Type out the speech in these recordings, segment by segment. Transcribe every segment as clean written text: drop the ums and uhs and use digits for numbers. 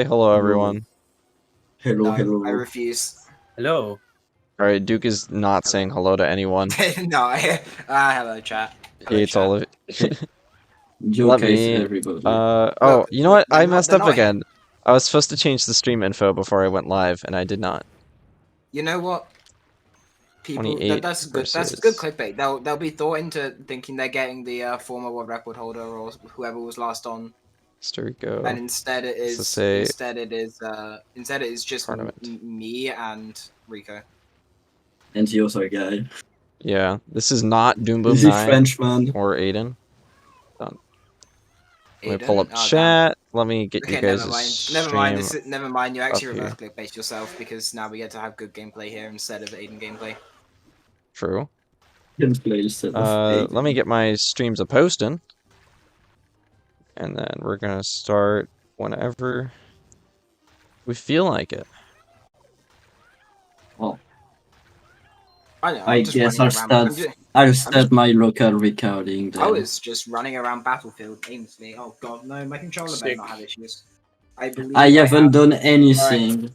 Hey, hello, everyone. Hello, No, hello. I refuse. Hello. Alright, Duke is not Hello. saying hello to anyone. No, hello chat. He Hello, hates chat. all of it. Joke Let is me. everybody. Oh, you know what? I messed they're up not- again. I was supposed to change the stream info before I went live, and I did not. You know what? People, 28 that's good. That's versus good clickbait. They'll be thought into thinking they're getting the former world record holder or whoever was last on, Costa Rica and instead it is SSA instead it is just tournament. me and Reeko. And the other guy. Yeah, this is not Doom Boom Is he 9 Frenchman? or Aiden. Let me pull Aiden? up Oh, chat. Let me get Okay, you guys' never mind. stream. Never mind. You actually up reverse here. clickbait yourself because now we get to have good gameplay here instead of Aiden gameplay. True. Gameplay instead of Let me get my streams a posting. And then we're gonna start whenever we feel like it. Oh, I know. I guess I'll start my local recording then. I was just running around Battlefield aimlessly. Oh god, no, my controller better not have issues. I believe I haven't have... done anything. Right.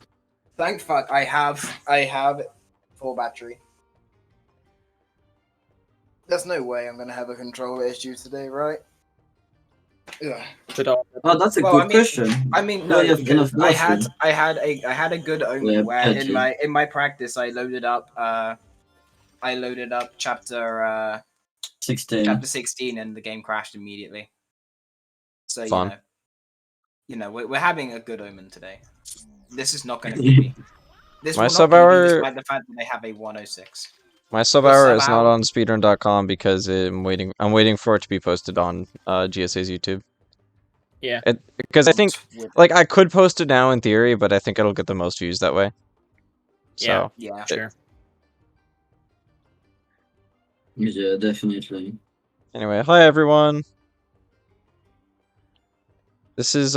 Thank fuck, I have full battery. There's no way I'm gonna have a controller issue today, right? Ugh. Oh, that's a good question. I mean, Do no, I have enough I battery? had a good omen Yeah, where battery. in my practice I loaded up chapter 16. chapter 16 and the game crashed immediately. So Fun. we're having a good omen today. This is not going to be me. This My will sub not be me hour. despite the fact that they have a 106. My sub Your hour sub is not hour? on speedrun.com because I'm waiting for it to be posted on GSA's YouTube. Yeah. Because I think like I could post it now in theory, but I think it'll get the most views that way. So Yeah, sure. Yeah, definitely. Anyway, hi everyone. This is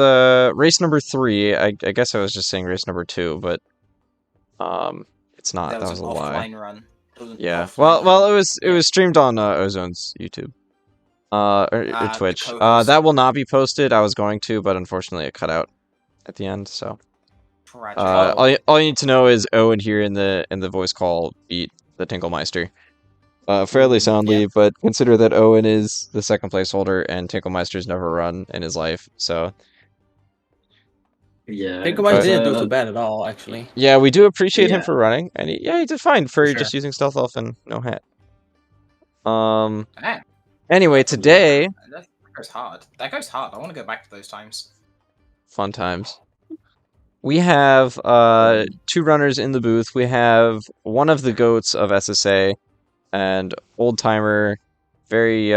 race number 3. I guess I was just saying race number 2, but it's not. That was a lie. Run. Yeah. Well, it was streamed on Ozone's YouTube. Or Twitch. That will not be posted. I was going to, but unfortunately it cut out at the end, so all you need to know is Owen here in the voice call beat the Tinklemeister. Fairly soundly, but consider that Owen is the second place holder and Tinklemeister's never run in his life, so yeah. Tinklemeister didn't do too bad at all, actually. Yeah, we do appreciate him for running, and he did fine for sure. just using Stealth Elf and no hat. Anyway, today that goes hard. That goes hard. I want to go back to those times. Fun times. We have 2 runners in the booth. We have one of the goats of SSA and old timer, very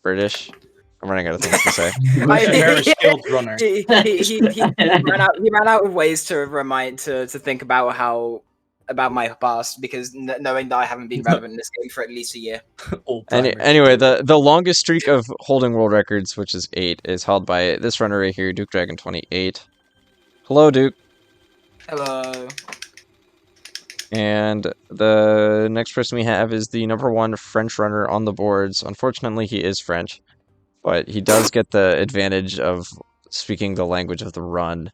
British. I'm running out of things to say. Very skilled runner. He ran out of ways to think about my past because knowing that I haven't been relevant in this game for at least a year. Anyway, the longest streak of holding world records, which is 8, is held by this runner right here, DukeDragon28. Hello, Duke. Hello. And the next person we have is the #1 French runner on the boards. Unfortunately, he is French, but he does get the advantage of speaking the language of the run.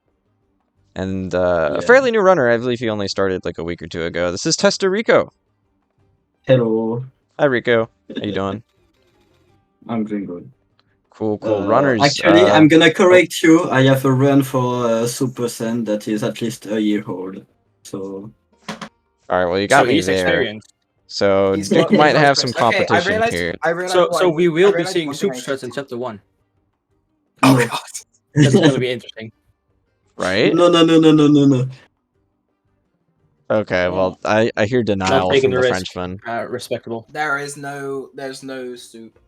And a fairly new runner. I believe he only started like a week or 2 ago. This is Tester Reeko. Hello. Hi, Reeko. How you doing? I'm doing good. Cool runners. Actually, I'm gonna correct you. I have a run for Super Saiyan that is at least a year old. So. Alright, well, you got me there. Experienced. So Duke might have some competition here. So we will be seeing Super Saiyan in Chapter 1. Oh god. That's gonna be interesting. Right? No. Okay, well, I hear denial from the Frenchman. Respectable. There's no soup.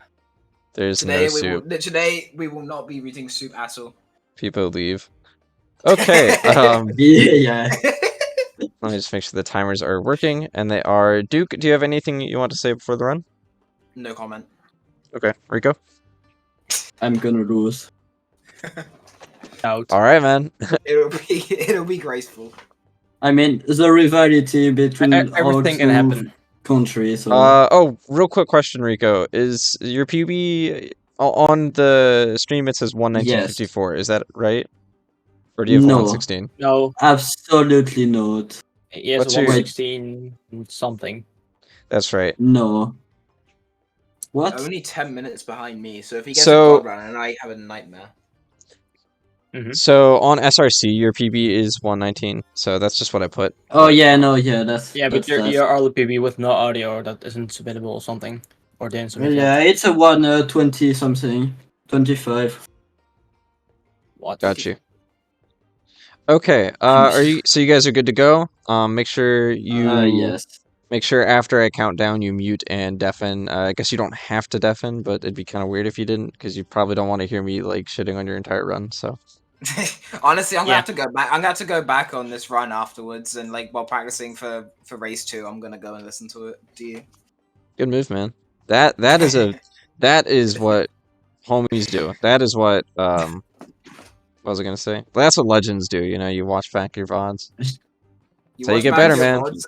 There's no soup. Today we will not be reading soup at all. People leave. Okay. Yeah. Let me just make sure the timers are working, and they are. Duke, do you have anything you want to say before the run? No comment. Okay, Reeko. I'm gonna lose. Out. All right, man. it'll be graceful. I mean, the rivalry between everything can happen. Countries. So. Oh, real quick question, Reeko. Is your PB On the stream it says Yes. 119.54. Is that right? Or do you have No. 116? No, Absolutely not. he has What's a your- 116 something. That's right. No. What? Only 10 minutes behind me, so if he gets So- a god run, and I have a nightmare. So on SRC your PB is 119. So that's just what I put. Oh yeah, no, yeah, that's Yeah, but that's your RLPB with no audio that isn't submittable or something. Or didn't submit yeah, yet. it's a 120 something, 25. What? Got you. Okay. So you guys are good to go? Make sure you Yes. make sure after I count down you mute and deafen. I guess you don't have to deafen, but it'd be kind of weird if you didn't, because you probably don't want to hear me like shitting on your entire run. So Honestly, I'm gonna Yeah. have to go back. I'm gonna have to go back on this run afterwards, and like while practicing for race 2, I'm gonna go and listen to it. Do you? good move, man. That is what homies do. That is what what was I gonna say? That's what legends do. You know, you watch back your VODs. So you watch get back better, your man. VODs,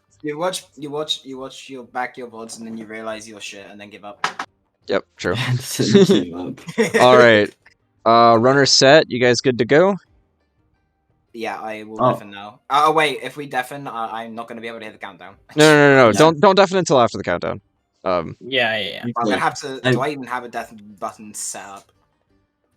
you watch your VODs, and then you realize you're shit, and then give up. Yep, true. Give up. All right. Runner set. You guys good to go? Yeah, I will Oh. deafen now. Oh wait, if we deafen, I'm not gonna be able to hear the countdown. No. Yeah. Don't deafen until after the countdown. Yeah. I'm gonna have to. I- Do I even have a death button set up?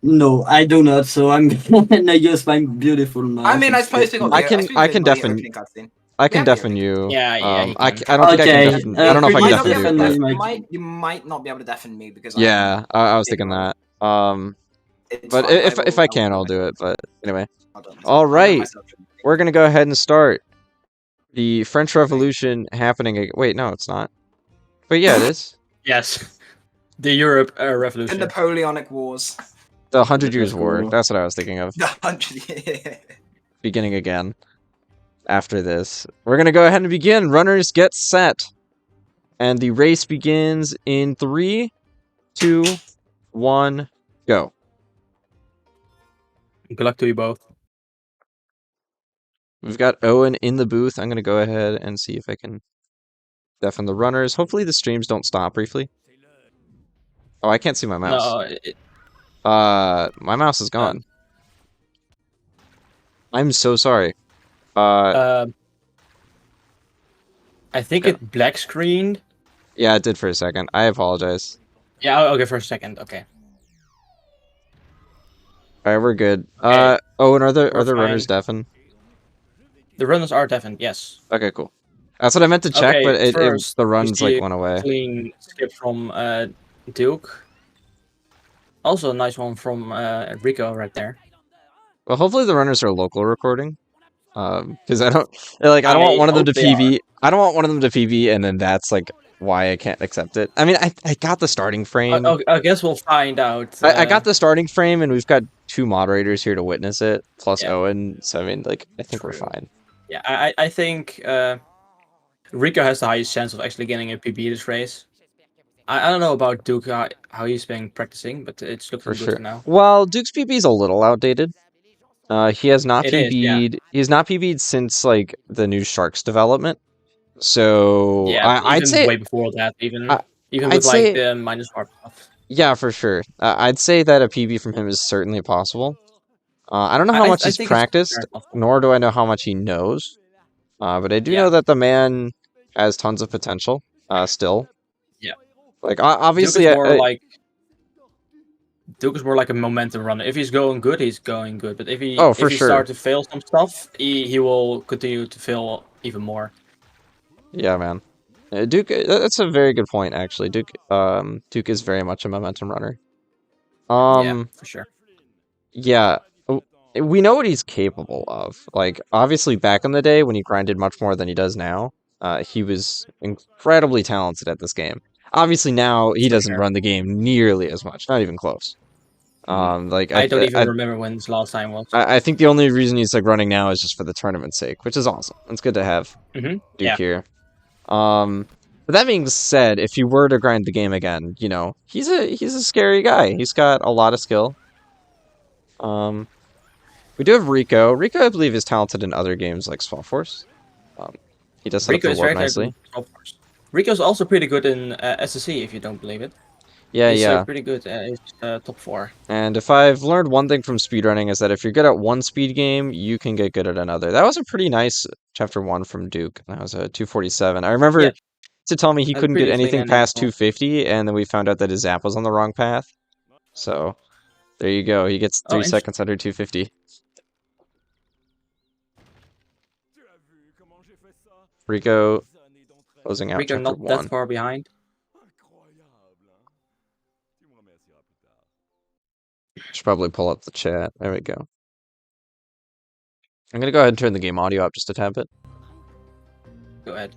No, I do not. So I'm gonna use my beautiful mouse. I mean, I suppose we got. I can deafen- opening cutscene. I can Yeah, deafen maybe. you. Yeah, you I can. don't think I Okay, can deafen. I don't know if I You can might not be deafen able you. to But... Definitely. you might not be able to deafen me because Yeah, I was thinking that. It's But fine, if I will can, do I'll do myself. it. But anyway, I'll do it myself. All I'll do it right. myself. we're gonna go ahead and start the French Revolution happening. Wait, no, it's not. But yeah, it is. Yes. The Europe The Revolution. Napoleonic Wars. The 100 Years Let's War. go. That's what I was thinking of. The 100. Beginning again. After this, we're gonna go ahead and begin. Runners get set, and the race begins in 3, 2, 1, go. Good luck to you both. We've got Owen in the booth. I'm gonna go ahead and see if I can deafen the runners. Hopefully the streams don't stop briefly. Oh, I can't see my mouse. No, My mouse is gone. I'm so sorry. I think Yeah. it black screened. Yeah, it did for a second. I apologize. Yeah, okay, for a second. Okay. All right, we're good. Okay. Owen, are the We're runners fine. deafened? The runners are deafened, yes. Okay, cool. That's what I meant to check, Okay, but it first, the we runs see like a went away. Clean skip from Duke. Also a nice one from Reeko right there. Well, hopefully the runners are local recording. Because I don't I don't want one of them to hope they PB. I don't want one of them to PB, and then that's like why I can't accept it. I mean, I got the starting frame. I guess we'll find out. I got the starting frame, and we've got 2 moderators here to witness it, plus Yeah. Owen. So I mean, like, I think we're True. fine. Yeah, I think Reeko has the highest chance of actually getting a PB this race. I don't know about Duke, how he's been practicing, but it's looking For good sure. for now. Well, Duke's PB is a little outdated. He has not It is, PB'd. yeah. He's not PB'd since like the new Sharks development. So Yeah, I'd even say way before that, even I'd with say- like the minus bar stuff. yeah, for sure. I'd say that a PB from him is certainly possible. I don't know how I much he's think it's practiced, very possible. nor do I know how much he knows. But I do Yeah. know that the man has tons of potential. Still. Yeah. Like obviously, Duke is more like a momentum runner. If he's going good, he's going good. But if he Oh, for sure. starts to fail some stuff, he will continue to fail even more. yeah, man. Duke. That's a very good point, actually. Duke is very much a momentum runner. Yeah, for sure. Yeah, we know what he's capable of. Like, obviously, back in the day when he grinded much more than he does now, he was incredibly talented at this game. Obviously, now he doesn't run the game nearly as much, not even close. Like I don't even remember when this last time was. I think the only reason he's like running now is just for the tournament's sake, which is awesome. It's good to have Duke Yeah. here. But that being said, if you were to grind the game again, you know, he's a scary guy. He's got a lot of skill. We do have Reeko. Reeko, I believe, is talented in other games like Swap Force. He does set up Reeko the is warp very nicely. talented. Reeko's also pretty good in SSA, if you don't believe it. Yeah, He's yeah. pretty good. He's top 4. And if I've learned one thing from speedrunning is that if you're good at one speed game, you can get good at another. That was a pretty nice chapter 1 from Duke. That was a 247. I remember Yeah. to tell me he couldn't get Pretty clean anything and past natural. 250, and then we found out that his app was on the wrong path. So there you go. He gets 3 seconds under 250. Reeko closing out Reeko chapter not 1. that far behind. Should probably pull up the chat. There we go. I'm gonna go ahead and turn the game audio up just a tad bit. Go ahead.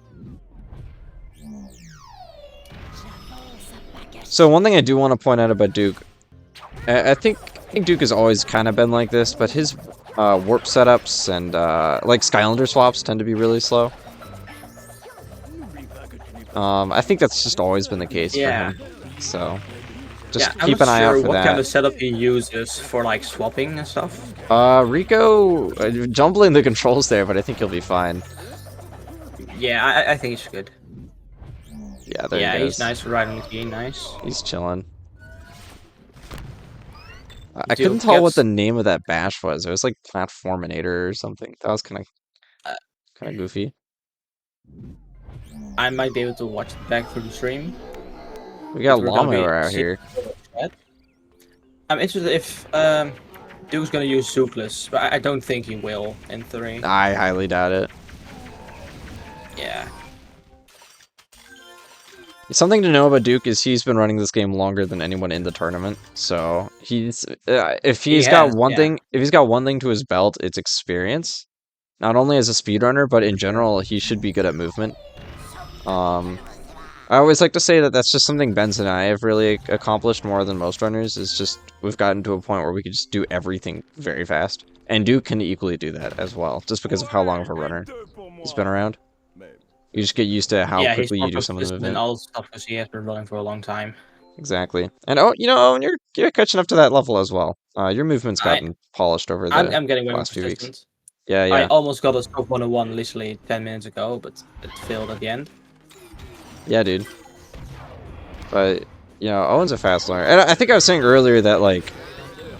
So one thing I do want to point out about Duke, I think Duke has always kind of been like this, but his warp setups and like Skylander swaps tend to be really slow. I think that's just always been the case for him. So just keep an eye out for what that. kind of setup he uses for like swapping and stuff. Reeko jumbling the controls there, but I think he'll be fine. Yeah, I think he's good. Yeah, there he goes. He's nice for riding the key. Nice. He's chilling. I couldn't tell what the name of that bash was. It was like Platforminator or something. That was kind of goofy. I might be able to watch it back through the stream. We got Llama out here. I'm interested if Duke's gonna use Zookless, but I don't think he will in 3. I highly doubt it. Yeah. Something to know about Duke is he's been running this game longer than anyone in the tournament. So he's if he's got one thing to his belt, it's experience. Not only as a speedrunner, but in general, he should be good at movement. I always like to say that that's just something Benz and I have really accomplished more than most runners. Is just we've gotten to a point where we can just do everything very fast, and Duke can equally do that as well, just because of how long of a runner he's been around. You just get used to how quickly you do some of the movement. And all stuff because he has been running for a long time. Exactly, and Owen, you're catching up to that level as well. Your movement's gotten polished over the I'm getting way last few more weeks. Yeah. I almost got a scope 101 literally 10 minutes ago, but it failed at the end. Yeah, dude. But, Owen's a fast learner. And I think I was saying earlier that, like,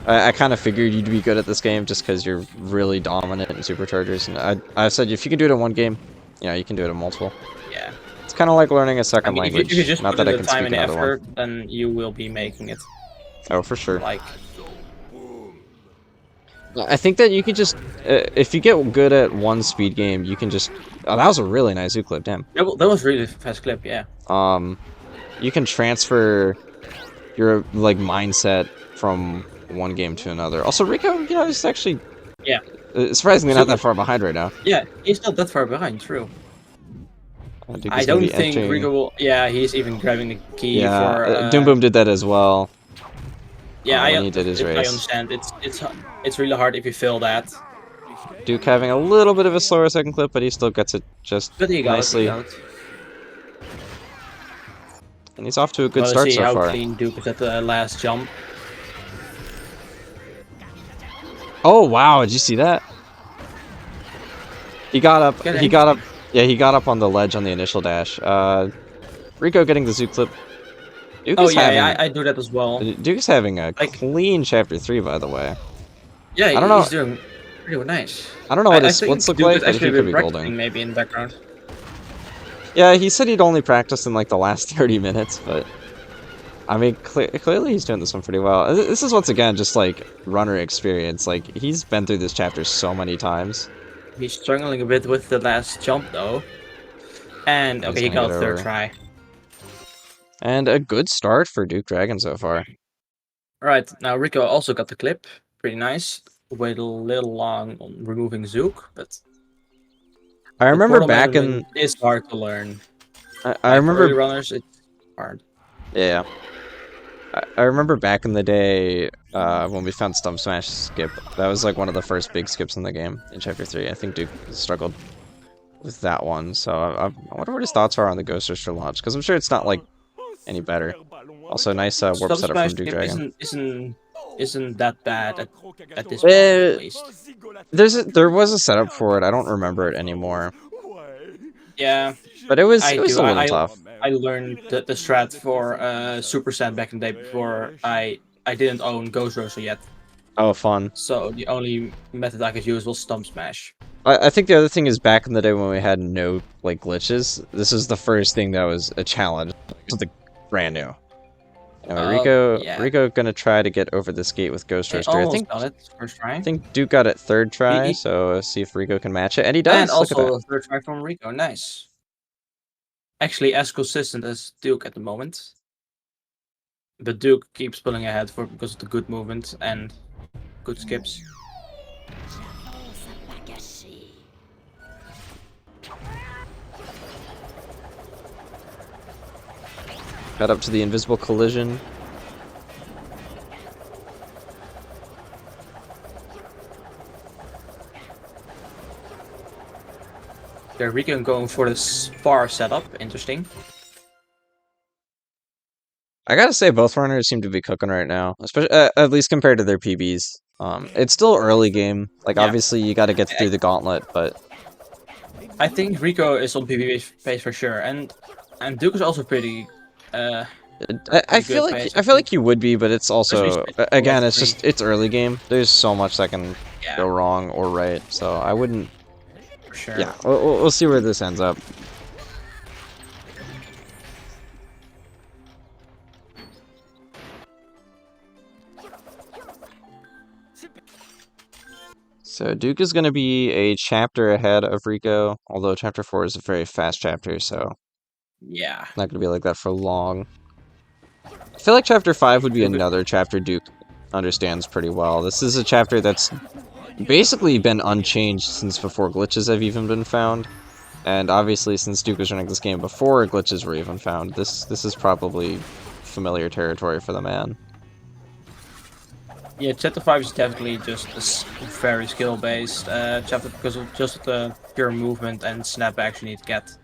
I kind of figured you'd be good at this game just because you're really dominant in Superchargers. And I said if you can do it in one game, you can do it in multiple. Yeah. It's kind of like learning a second language. If you just Not put that I in can the time speak and another effort, one. then you will be making it. Oh, for sure. Like, I think that you can just, if you get good at one speed game, you can just. Oh, that was a really nice zoo clip, damn. that was really fast clip, yeah. You can transfer your mindset from one game to another. Also, Reeko, is actually surprisingly not that far behind right now. Yeah, he's not that far behind. True. I don't think Reeko will. Yeah, he's even grabbing the key for. Doom Boom did that as well. Yeah, when he did his race. I understand. It's really hard if you fail that. Duke having a little bit of a slower second clip, but he still gets it just nicely. And he's off to a good start so far. See how clean Duke is at the last jump. Oh wow! Did you see that? He got up. He got up. Yeah, he got up on the ledge on the initial dash. Reeko getting the zoo clip. I do that as well. Duke's having a clean chapter 3, by the way. Yeah, I don't know. He's doing pretty nice. I don't know what his splits look like, but he could be golding. Maybe in the background. Yeah, he said he'd only practice in like the last 30 minutes, but I mean, clearly he's doing this one pretty well. This is once again just like runner experience. Like he's been through this chapter so many times. He's struggling a bit with the last jump though, and okay, he got a third try. And a good start for Duke Dragon so far. Alright, now Reeko also got the clip. Pretty nice. Wait a little long on removing Zook, but I remember back in... It's hard to learn. I remember... For early runners, it's hard. Yeah. I remember back in the day when we found Stump Smash skip. That was like one of the first big skips in the game in Chapter 3. I think Duke struggled with that one. So I wonder what his thoughts are on the Ghost Rooster launch, because I'm sure it's not like any better. Also, nice warp setup from Duke Dragon. Isn't that bad at this point, at least. There was a setup for it. I don't remember it anymore. Yeah, but it was a little tough. I learned the strat for Super Saiyan back in the day before I didn't own Ghost Roaster yet. Oh, fun. So the only method I could use was Stump Smash. I think the other thing is back in the day when we had no like glitches, this is the first thing that was a challenge. Something brand new. Yeah. Reeko gonna try to get over this gate with Ghost He Roaster. almost got it first try. I think Duke got it third try, He- so see if Reeko can match it, and he does. And Look at also that. a third try from Reeko. Nice. Actually, as consistent as Duke at the moment. But Duke keeps pulling ahead because of the good movement and good skips. Got up to the invisible collision. There, Reeko going for the spar setup. Interesting. I gotta say, both runners seem to be cooking right now, especially at least compared to their PBs. It's still early game. Like, Yeah. obviously, you got to get through the gauntlet, but I think Reeko is on PB pace for sure, and Duke is also pretty. I feel good like pace, I feel like you would be, but it's also Especially again, with it's early game. There's so much that can Yeah, go wrong or right, so I wouldn't. for sure. Yeah, we'll see where this ends up. So Duke is going to be a chapter ahead of Reeko, although chapter 4 is a very fast chapter, so Yeah. not going to be like that for long. I feel like chapter 5 would be Duke- another chapter Duke understands pretty well. This is a chapter that's basically been unchanged since before glitches have even been found. And obviously, since Duke was running this game before glitches were even found, this is probably familiar territory for the man. Yeah, chapter 5 is definitely just very skill based chapter because of just the pure movement and snapbacks you need to get.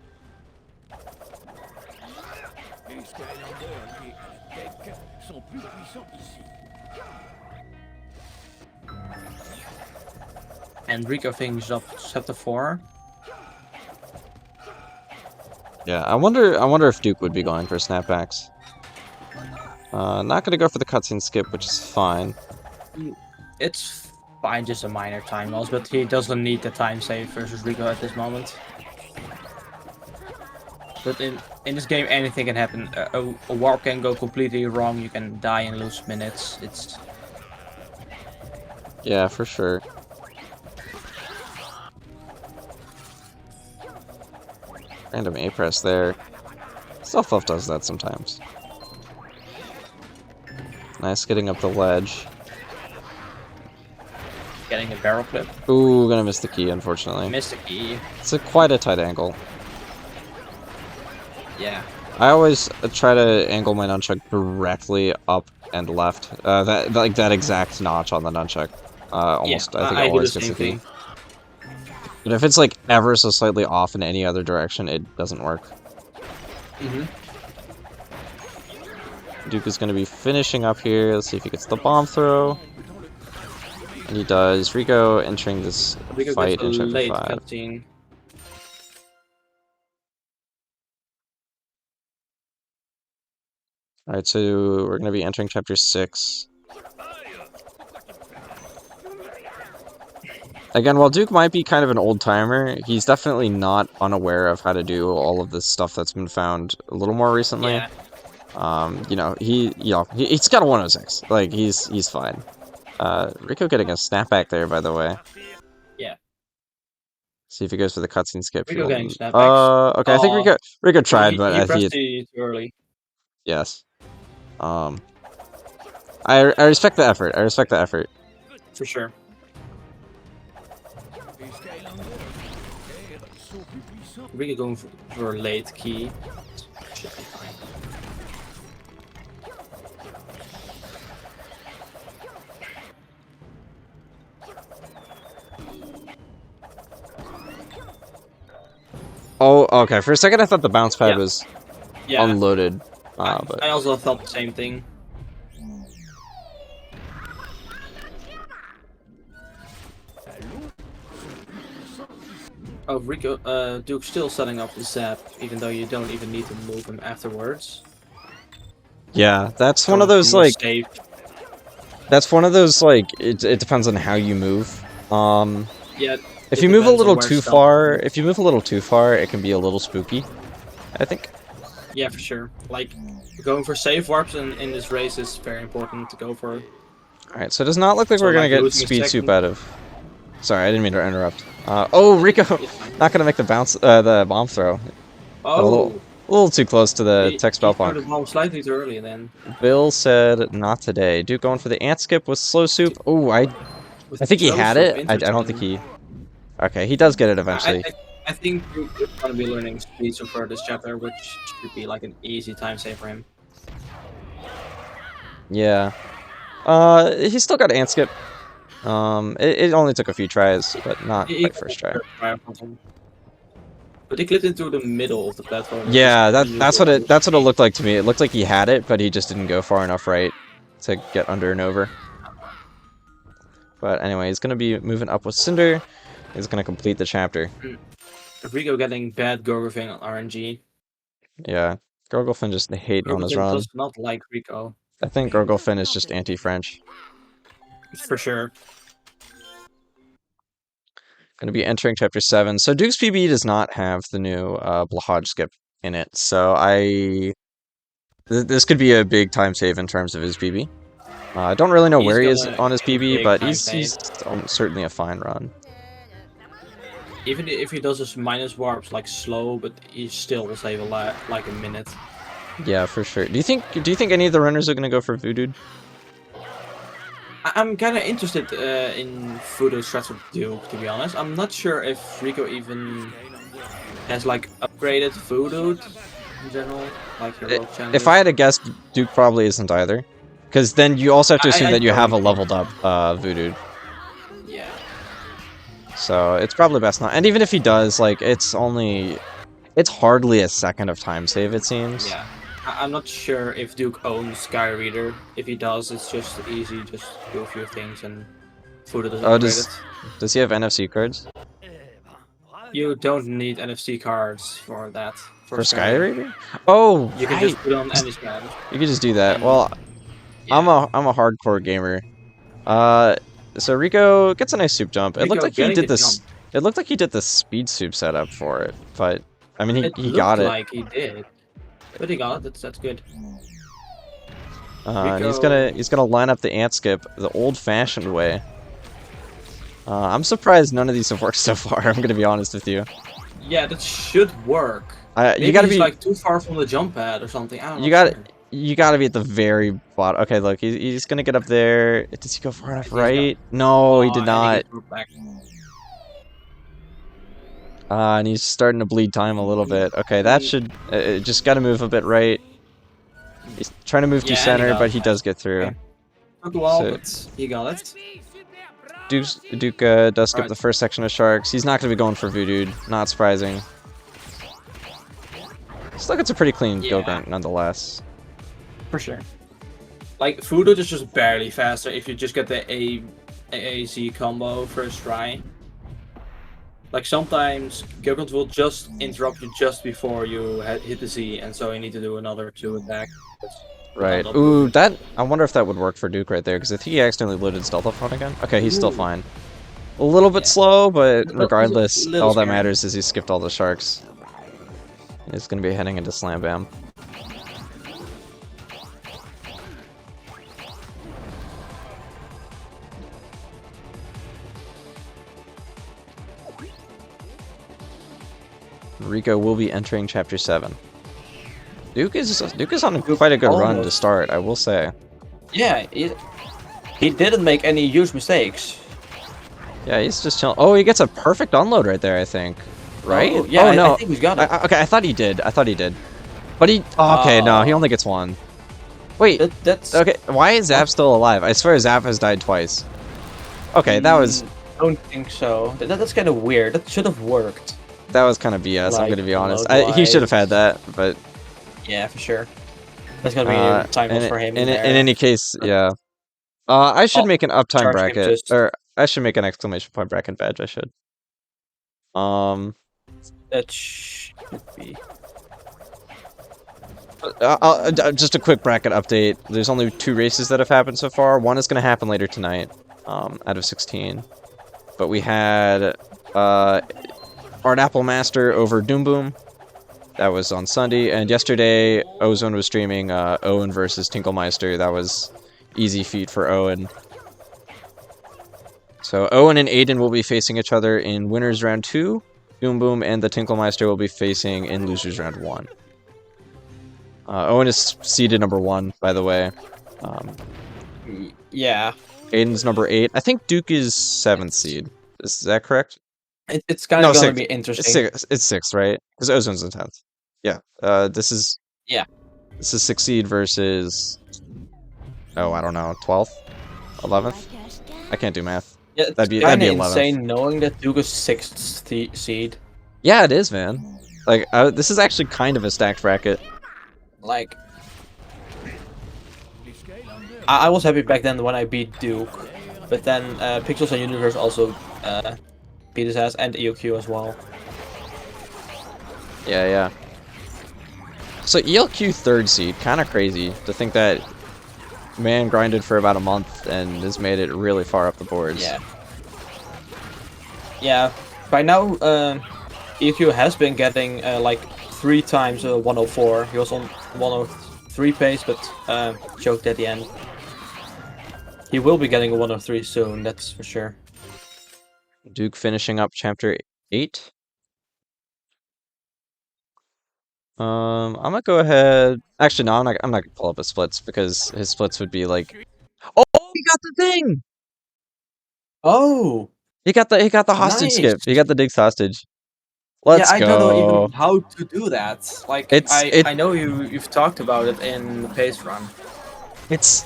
And Reeko finishes up chapter 4. Yeah, I wonder if Duke would be going for snapbacks. Not gonna go for the cutscene skip, which is fine. It's fine, just a minor time loss, but he doesn't need the time save versus Reeko at this moment. But in this game, anything can happen. A warp can go completely wrong. You can die and lose minutes. It's Yeah, for sure. Random A press there. Self-love does that sometimes. Nice getting up the ledge. getting a barrel clip. Ooh, gonna miss the key, unfortunately. Missed the key. It's quite a tight angle. Yeah. I always try to angle my nunchuck directly up and left. That exact notch on the nunchuck. Almost, Yeah, I think I it do always the gets same the key. thing. But if it's like ever so slightly off in any other direction, it doesn't work. Duke is going to be finishing up here. Let's see if he gets the bomb throw. And he does. Reeko entering this Reeko fight gets a in chapter late 5. cutscene. Alright, so we're going to be entering chapter 6. Again, while Duke might be kind of an old-timer, he's definitely not unaware of how to do all of this stuff that's been found a little more recently. Yeah. He's got a 106. Like, he's fine. Reeko getting a snapback there, by the way. Yeah. See if he goes for the cutscene skip. Reeko getting snapbacks. Okay, I think Reeko tried, but he I pressed think it too early. yes. I respect the effort. I respect the effort. For sure. Reeko going for a late key. Should be fine. Oh, okay. For a second, I thought the bounce pad Yeah. was Yeah. unloaded. But I also thought the same thing. Oh, Reeko, Duke's still setting up the zap, even though you don't even need to move him afterwards. Yeah, that's one Going of those for more like. safe. That's one of those like. It depends on how you move. Yeah. If it you move a depends on little where too stealth far, is. if you move a little too far, it can be a little spooky. I think. Yeah, for sure. Like, going for safe warps in this race is very important to go for. All right, so it does not look like So, we're gonna like, get losing a speed soup second- out of. Sorry, I didn't mean to interrupt. Oh, Reeko, It's fine. not gonna make the bounce, the bomb throw. Oh! A little too close to the tech spell He threw the punk. bomb slightly too early then. Bill said not today. Duke going for the ant skip with slow soup. Oh, I think he So had soup, it. I don't think interesting. he. Okay, he does get it eventually. I think Duke is going to be learning speed soup for this chapter, which should be like an easy time save for him. Yeah. He's still got ant skip. It only took a few tries, but not He quite got first the try. first try or something. But he clipped into the middle of the platform. which Yeah, is that's what unusual. it looked like to me. It looked like he had it, but he just didn't go far enough right to get under and over. But anyway, he's gonna be moving up with Cinder. He's gonna complete the chapter. Reeko getting bad Gorgofin on RNG. Yeah, Gorgolfin just hating on his Gorgofin run. does not like Reeko. I think Gorgolfin is just anti-French. For sure. Gonna be entering chapter 7. So Duke's PB does not have the new Blahaj skip in it. So this could be a big time save in terms of his PB. I don't really know He's where he is gonna on his get a PB, big but time he's save. certainly a fine run. Even if he does his minus warps like slow, but he still will save a lot, like a minute. Yeah, for sure. Do you think any of the runners are gonna go for Voodoo? I'm kind of interested in Voodoo strats with Duke, to be honest. I'm not sure if Reeko even has like upgraded Voodoo in general, like heroic challenges. If I had to guess, Duke probably isn't either. Because then you also have to assume that you have a leveled up Voodoo. Yeah. So it's probably best not. And even if he does, like, it's hardly a second of time save, it seems. Yeah. I'm not sure if Duke owns Sky Reader. If he does, it's just easy, just do a few things and Voodoo doesn't upgrade it. Does he have NFC cards? You don't need NFC cards for that. For Sky Reader? Oh, You can just put on any scan. You can just do that. Well, Yeah. I'm a hardcore gamer. So Reeko gets a nice soup jump. It looked Reeko like he getting did the this. jump. It looked like he did the speed soup setup for it, but I mean It he looked got it. like he did. But he got it, that's good. And Reeko- he's gonna line up the ant skip the old-fashioned way. I'm surprised none of these have worked so far. I'm gonna be honest with you. Yeah, that should work. You Maybe gotta he's be like too far from the jump pad or something. I don't know. you gotta be at the very bottom. Okay, look, he's gonna get up there. Does he go far enough right? No, he did not. And he's starting to bleed time a little bit. Okay, that should just gotta move a bit right. He's trying to move to center, but he does get through. Took a while, So- but he got it. Duke does skip the first section of Sharks. He's not going to be going for Voodoo. Not surprising. Still gets a pretty clean go grunt nonetheless. For sure. Like, Voodoo is just barely faster if you just get the AAZ combo first try. Like, sometimes Gilgant will just interrupt you just before you hit the Z, and so you need to do another 2 attack. Right. Ooh, I wonder if that would work for Duke right there, because if he accidentally loaded Stealth up front again. Okay, he's still fine. A little bit slow, but regardless, all that matters is he skipped all the Sharks. He's going to be heading into Slam Bam. Reeko will be entering Chapter 7. Duke is on quite a good run to start, I will say. Yeah, he didn't make any huge mistakes. Yeah, he's just chilling. Oh, he gets a perfect unload right there, I think. Right? Oh, yeah, no. I think he's got it. Okay, I thought he did. But he... Oh, okay, no, he only gets one. Wait, That's okay, why is Zap still alive? I swear Zap has died twice. Okay, that was don't think so. That's kind of weird. That should have worked. kind of BS, I'm Like, gonna be honest. unload-wise. He should have had that, but... Yeah, for sure. That's gonna be a time loss for him. In any case, yeah. I should make an uptime charge him bracket, just- or I should make an exclamation point bracket badge, I should. That should be. Just a quick bracket update. There's only 2 races that have happened so far. One is going to happen later tonight, out of 16. But we had Art Apple Master over Doom Boom. That was on Sunday. And yesterday, Ozone was streaming Owen versus Tinkelmeister. That was easy feat for Owen. So Owen and Aiden will be facing each other in Winners Round 2. Doom Boom and the Tinkelmeister will be facing in Losers Round 1. Owen is seeded number 1, by the way. Yeah. Aiden's number 8. I think Duke is 7th seed. Is that correct? It's kind of going to 6th. be interesting. It's 6th, right? Because Ozone's in 10th. Yeah. This is... Yeah. This is 6th seed versus... Oh, I don't know. 12th? 11th? I can't do math. Yeah, that'd be 11th. insane knowing that Duke is 6th seed. Yeah, it is, man. Like, this is actually kind of a stacked bracket. Like, I was happy back then when I beat Duke, but then Pixels and Universe also beat his ass, and EOQ as well. Yeah. So ELQ 3rd seed, kind of crazy to think that man grinded for about a month and has made it really far up the boards. Yeah. By now, EOQ has been getting like 3 times 104. He was on 103 pace, but choked at the end. He will be getting a 103 soon, that's for sure. Duke finishing up chapter 8. I'm gonna go ahead. Actually, no, I'm not gonna pull up his splits because his splits would be like, oh, he got the thing. Oh, he got the hostage nice. skip. He got the Diggs hostage. Let's go. I don't know even how to do that. Like, I know you've talked about it in the pace run.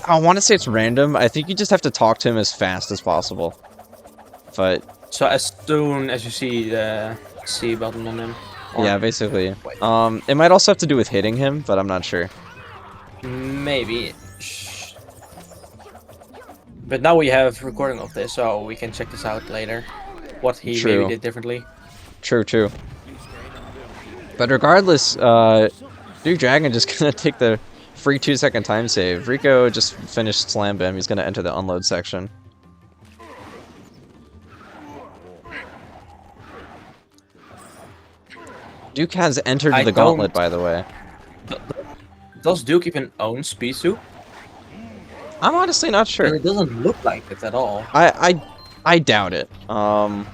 I want to say it's random. I think you just have to talk to him as fast as possible. But so as soon as you see the C button on him. Yeah, basically. It might also have to do with hitting him, but I'm not sure. Maybe. But now we have recording of this, so we can check this out later. What he maybe did differently. True. But regardless, DukeDragon just gonna take the free 2-second time save. Reeko just finished Slam Bam. He's gonna enter the unload section. Duke has entered the gauntlet, by the way. Does Duke even own Speed Soup? I'm honestly not sure. It doesn't look like it at all. I doubt it. I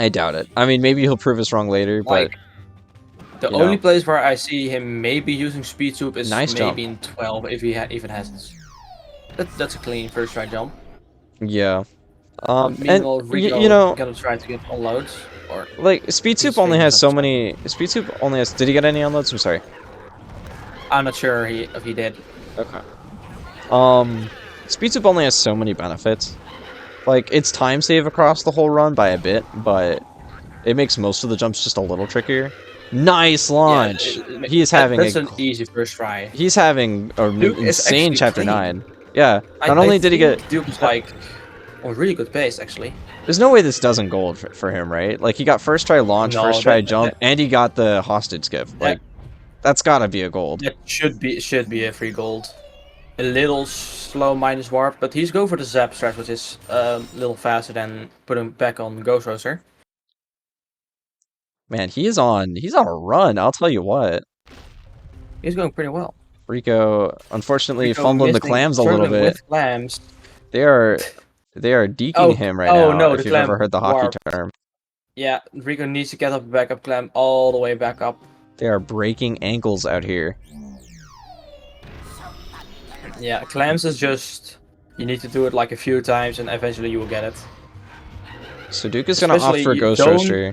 doubt it. I mean, maybe he'll prove us wrong later, but... The only place where I see him maybe using Speed Soup is nice maybe jump. in 12, if he even has it. That's a clean first try jump. Yeah. Meanwhile, and Reeko you know, gotta try to get unloads. Or like, Speed Soup only has so many... Speed Soup only has... Did he get any unloads? I'm sorry. I'm not sure if he did. Okay. Speed Soup only has so many benefits. Like, it's time save across the whole run by a bit, but it makes most of the jumps just a little trickier. Nice launch! Yeah, He's having that's an easy first try. He's having an insane chapter clean. 9. Yeah. Not only did he get... Duke is like on really good pace, actually. There's no way this doesn't gold for him, right? Like, he got first try launch, first try jump, and he got the hostage skip. Like, that's gotta be a gold. That should be a free gold. A little slow minus warp, but he's going for the zap strat, which is a little faster than putting back on Ghost Roaster. Man, he's on a run, I'll tell you what. He's going pretty well. Reeko, unfortunately, fumbling the clams a little bit. With clams. They are deking him right now, no, if you've ever heard the hockey term. Yeah, Reeko needs to get up a backup clam all the way back up. They are breaking ankles out here. Yeah, clams is just... You need to do it like a few times and eventually you will get it. So Duke is going to opt for Ghost Roaster.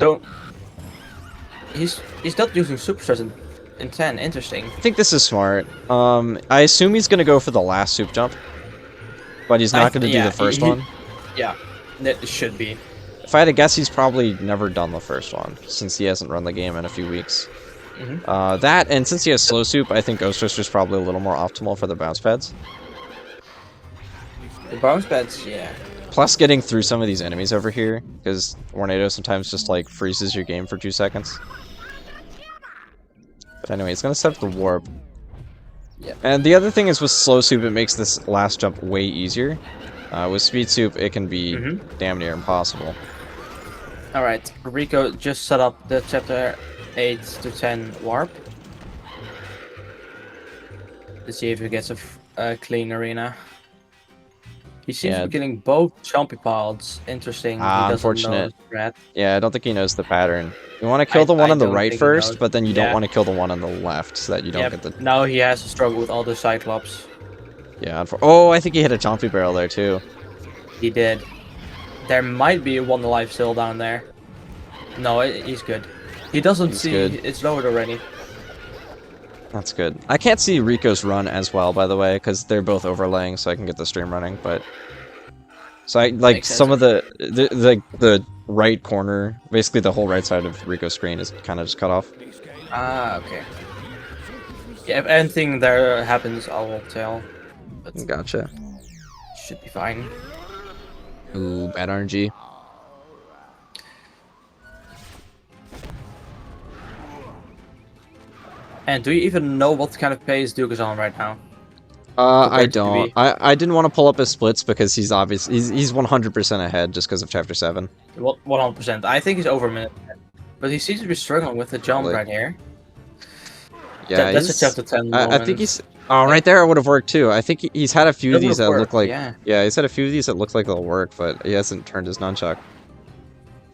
He's not using Super Stress in 10, interesting. I think this is smart. I assume he's going to go for the last soup jump. But he's not going to do the first one. Yeah, that should be. If I had to guess, he's probably never done the first one, since he hasn't run the game in a few weeks. That, and since he has slow soup, I think Ghost Roaster is probably a little more optimal for the bounce pads. The bounce pads, yeah. Plus, getting through some of these enemies over here, because Tornado sometimes just like freezes your game for 2 seconds. But anyway, it's gonna set up the warp. Yep. And the other thing is with slow soup, it makes this last jump way easier. With speed soup, it can be damn near impossible. Alright, Reeko just set up the chapter 8 to 10 warp. Let's see if he gets a clean arena. He seems to be getting both jumpy pods. Interesting. He doesn't unfortunate. know threat. Yeah, I don't think he knows the pattern. You want to kill the one on the don't right think he first, knows. but then you don't Yeah. want to kill the one on the left, so that you don't get the... Now he has to struggle with all the Cyclops. Yeah, oh, I think he hit a jumpy barrel there, too. He did. There might be one alive still down there. No, he's good. He doesn't He's see... good. It's lowered already. That's good. I can't see Rico's run as well, by the way, because they're both overlaying, so I can get the stream running, but... So I, like, Makes some of the right corner, basically the whole right side of Rico's screen is kind of just cut off. Ah, okay. Yeah, if anything there happens, I will tell. But Gotcha. should be fine. Ooh, bad RNG. And do you even know what kind of pace Duke is on right now? I Compared to don't. PB? I didn't want to pull up his splits because he's 100% ahead just because of chapter 7. 100%. I think he's over a minute. But he seems to be struggling with the jump Really? right here. Yeah, That's a he's- chapter 10 I moment. think he's... Oh, right there it would have worked too. I think he's had a few of It these that would've look like... worked, Yeah, he's had a few of these that look like they'll work, but he hasn't turned his nunchuck.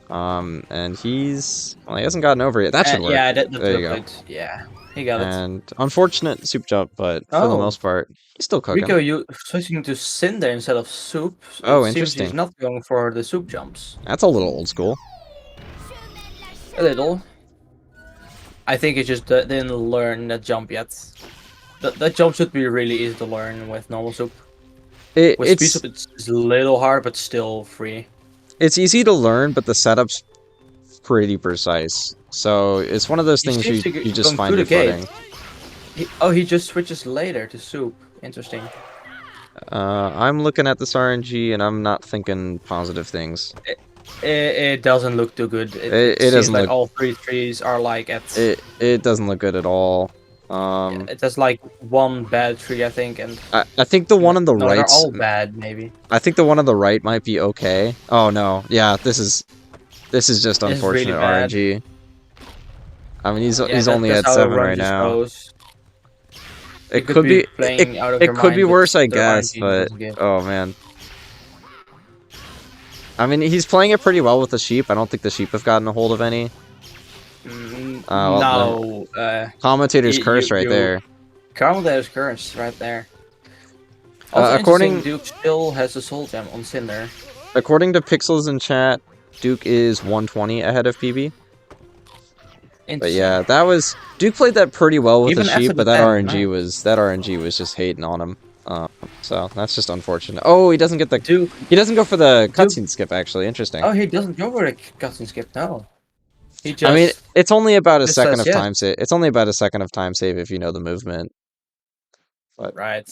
And he's... Well, he hasn't gotten over it. That should work. Yeah, that There you go. good. Yeah, he got it. And unfortunate soup jump, but for the Oh. most part, he's still cooking. Rico, you switching to Cinder instead of Soup. So Oh, it seems interesting. He's not going for the Soup jumps. That's a little old school. A little. I think he just didn't learn that jump yet. That jump should be really easy to learn with normal Soup. With Speed It's Soup, it's a little hard, but still free. it's easy to learn, but the setup's pretty precise. So it's one of those He things seems you to be just going find through your the footing. He just switches later to Soup. Interesting. I'm looking at this RNG and I'm not thinking positive things. It doesn't look too good. It seems doesn't like look- all 3 trees are like at... It doesn't look good at all. It has like one bad tree, I think, and... I think the one on the no, right. they're all bad, maybe. I think the one on the right might be okay. Oh no, yeah, this is just It's really unfortunate bad. RNG. I mean, he's Yeah, only that's at how the 7 run right just now. goes. It You could be playing out of it your could be mind, but worse, I the guess, RNG but doesn't give. oh man. I mean, he's playing it pretty well with the sheep. I don't think the sheep have gotten a hold of any. Well, No, Commentator's You- curse you- right you- there. Carmel's curse right there. Also, according- according Duke still has a soul gem on Cinder. According to Pixels in chat, Duke is 120 ahead of PB. But yeah, that was Duke played that pretty well with Even the after sheep, the but that 10, RNG was just hating on him. So that's just unfortunate. Oh, he doesn't get the Duke. he doesn't go for the cutscene skip. Actually, interesting. Oh, he doesn't go for the cutscene skip. No, he just. I mean, it's only about a just second says of yes. time save. It's only about a second of time save if you know the movement. Right.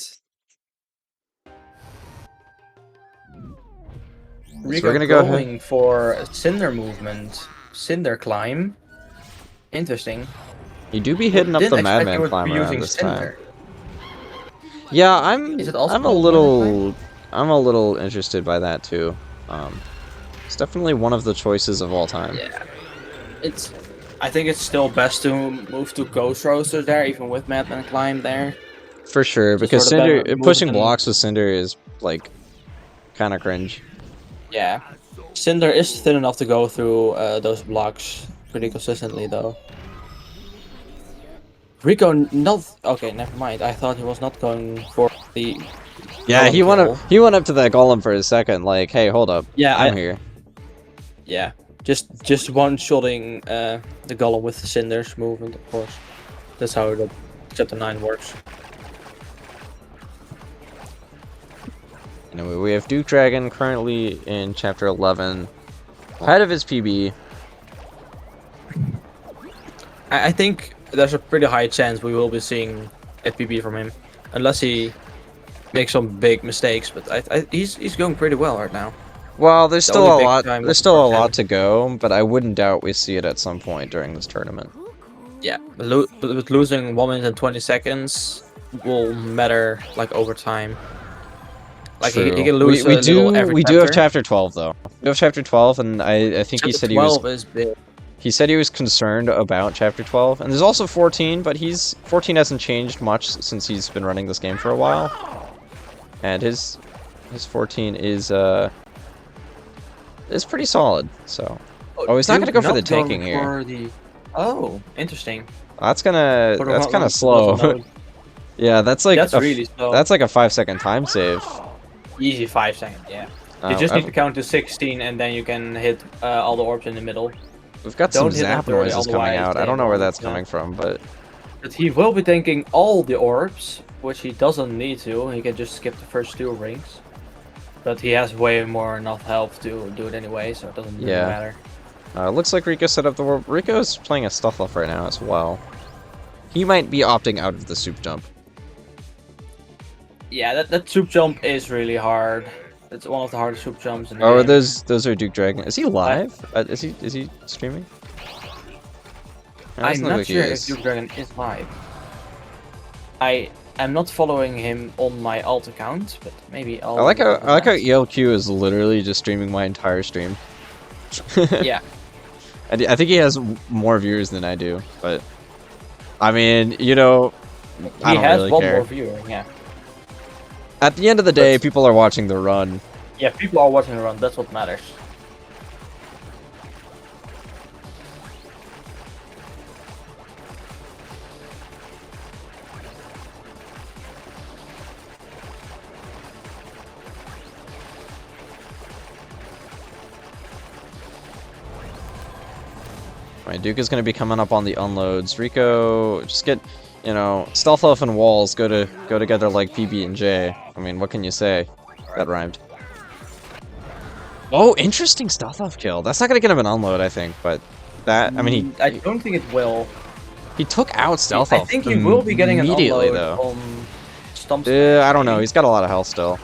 we're gonna go ahead. going for a Cinder movement, Cinder climb. Interesting. You do be hitting up Didn't the expect Madman you would be climber around using this time. Cinder. Yeah, I'm. Is it also I'm a called little. I'm a little interested by that too. It's definitely one of the choices of all time. Yeah. I think it's still best to move to Ghost Roaster there, even with Madman climb there. For sure, Just because sort of Cinder better pushing movement. blocks with Cinder is like kind of cringe. Yeah. Cinder is thin enough to go through those blocks pretty consistently, though. Reeko not... Okay, never mind. I thought he was not going for the... Yeah, golem he went kill. up. He went up to that golem for a second. Like, hey, hold up. Yeah, I'm here. Yeah. Just one-shotting the golem with the Cinder's movement, of course. That's how the chapter 9 works. Anyway, we have Duke Dragon currently in chapter 11, ahead of his PB. I think there's a pretty high chance we will be seeing a PB from him. Unless he makes some big mistakes, but he's going pretty well right now. Well, there's The still only a big lot. time There's was still a Fortnite. lot to go, but I wouldn't doubt we see it at some point during this tournament. Yeah, but losing 1 minute and 20 seconds will matter like over time. Like he True. can lose a little every we do have chapter. chapter 12 though. We have chapter 12, and I think he Chapter said 12 is big. he said he was concerned about chapter 12, and there's also 14, but 14 hasn't changed much since he's been running this game for a while, and his 14 is pretty solid. So he's not gonna go for the tanking here. Oh, interesting. That's kind of For slow. the Yeah, that's like That's really slow. That's like a 5-second time save. Easy 5 seconds, yeah. You just need to count to 16 and then you can hit all the orbs in the middle. We've got some Don't hit zap 30, noises coming otherwise out. I they don't know where will, that's coming from, but But he will be tanking all the orbs, which he doesn't need to. He can just skip the first 2 rings. But he has way more enough health to do it anyway, so it doesn't really Yeah. matter. Looks like Reeko set up the world. Reeko's playing a stealth off right now as well. He might be opting out of the soup jump. Yeah, that soup jump is really hard. It's one of the hardest soup jumps in the Oh, game. those are Duke Is he live? Is he streaming? I'm not sure if DukeDragon is live. I am not following him on my alt account, but maybe I'll. I like how ELQ is literally just streaming my entire stream. Yeah. And I think he has more viewers than I do, but I mean, you know, I He don't has really one care. more viewer, yeah. At the end of the day, people are watching the run. Yeah, people are watching the run, that's what matters. Right, Duke is going to be coming up on the unloads. Reeko, just get, you know, stealth elf and walls go together like PB and J. I mean, what can you say? That rhymed. Oh, interesting stealth elf kill. That's not going to get him an unload, I think, but that, I mean, I don't think it will. he took out stealth I elf think he will be getting an immediately, unload though. on Stump. I don't know. He's got a lot of health still.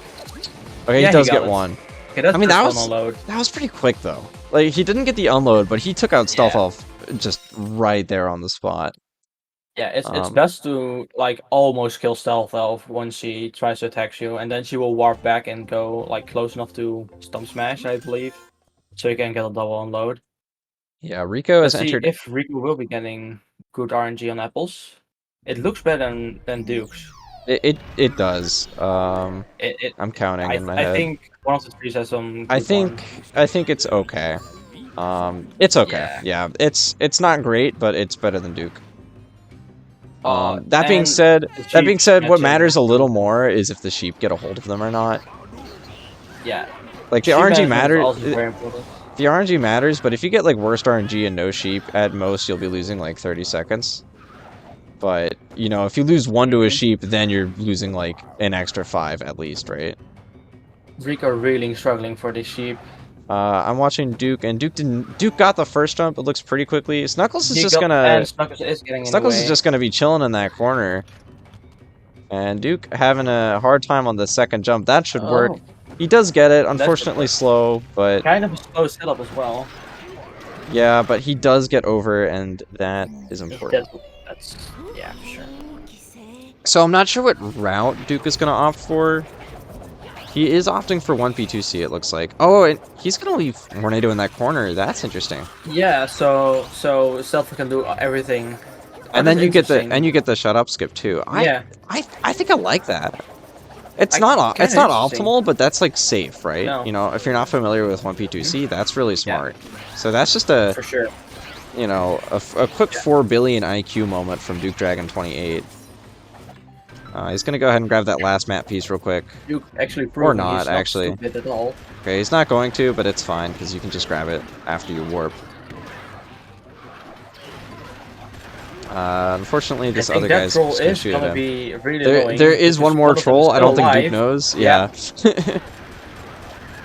Okay, Yeah, he does he got get it. one. Okay, that's I mean, that just was- one unload. That was pretty quick, though. Like, he didn't get the unload, but he took out stealth Yeah. elf just right there on the spot. Yeah, it's Um, best to like almost kill Stealth Elf when she tries to attack you, and then she will warp back and go like close enough to Stump Smash, I believe, so you can get a double unload. Yeah, Reeko has Let's see entered. if Reeko will be getting good RNG on apples. It looks better than Duke's. It does. I'm counting in my I head. think one of the trees has some. I good think it's okay. It's okay. Yeah. Yeah, it's not great, but it's better than Duke. one. That being And said, the sheep what matching- matters a little more is if the sheep get a hold of them or not. Yeah, Like the sheep RNG management is matters. also very important. The RNG matters, but if you get like worst RNG and no sheep, at most you'll be losing like 30 seconds. But you know, if you lose 1 to a sheep, then you're losing like an extra 5 at least, right? Reeko really struggling for this sheep. I'm watching Duke, and Duke got the first jump. It looks pretty quickly. Snuggles is He just got- gonna. and Snuggles is getting in the Snuggles is way. just gonna be chilling in that corner. And Duke having a hard time on the second jump. That should work. Oh, He does get it. should Unfortunately work. slow, but kind of a slow setup as well. yeah, but he does get over, and that is important. That's yeah, for sure. So I'm not sure what route Duke is gonna opt for. He is opting for 1P2C, it looks like. Oh, and he's gonna leave Tornado in that corner. That's interesting. Yeah, so Stealth can do everything. And then you get the Interesting. shut up skip too. Yeah, I think I like that. It's kinda not interesting. optimal, but that's like safe, right? No. You know, if you're not familiar with 1P2C, that's really smart. So that's just a for sure. you know a quick 4 billion IQ moment from DukeDragon28. He's gonna go ahead and grab that last map piece real quick. You actually proved not, he's actually. stupid at all. Okay, he's not going to, but it's fine because you can just grab it after you warp. Unfortunately, this I think other that guy's troll just gonna is shoot gonna at him. be really There annoying. is because one more one of them troll. I still don't think Duke alive. knows. Yeah. Yeah.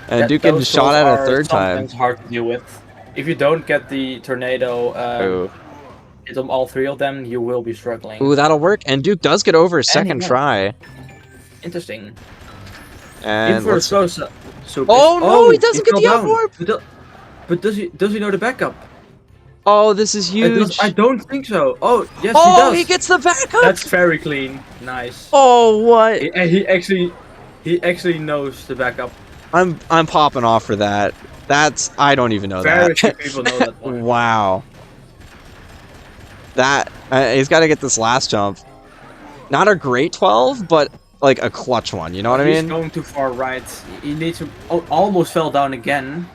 And Duke getting Those shot trolls at a are third time. sometimes hard to deal with. If you don't get the tornado Ooh. hit on all 3 of them, you will be struggling. Ooh, that'll work. And Duke does get over a second won. try. Interesting. And for a let's... slow super. Oh no, he doesn't get fell the up down. warp! But does he know the backup? Oh, this is huge. I don't think so. Oh, yes, Oh, he does. he gets the backup! That's very clean. Nice. Oh, what? He actually knows the backup. I'm popping off for that. That's... I don't even know Very that. few people know that one. Wow. That... he's got to get this last jump. Not a great 12, but like a clutch one, you know what I He's mean? going too far right. He needs to... Oh, almost fell down again.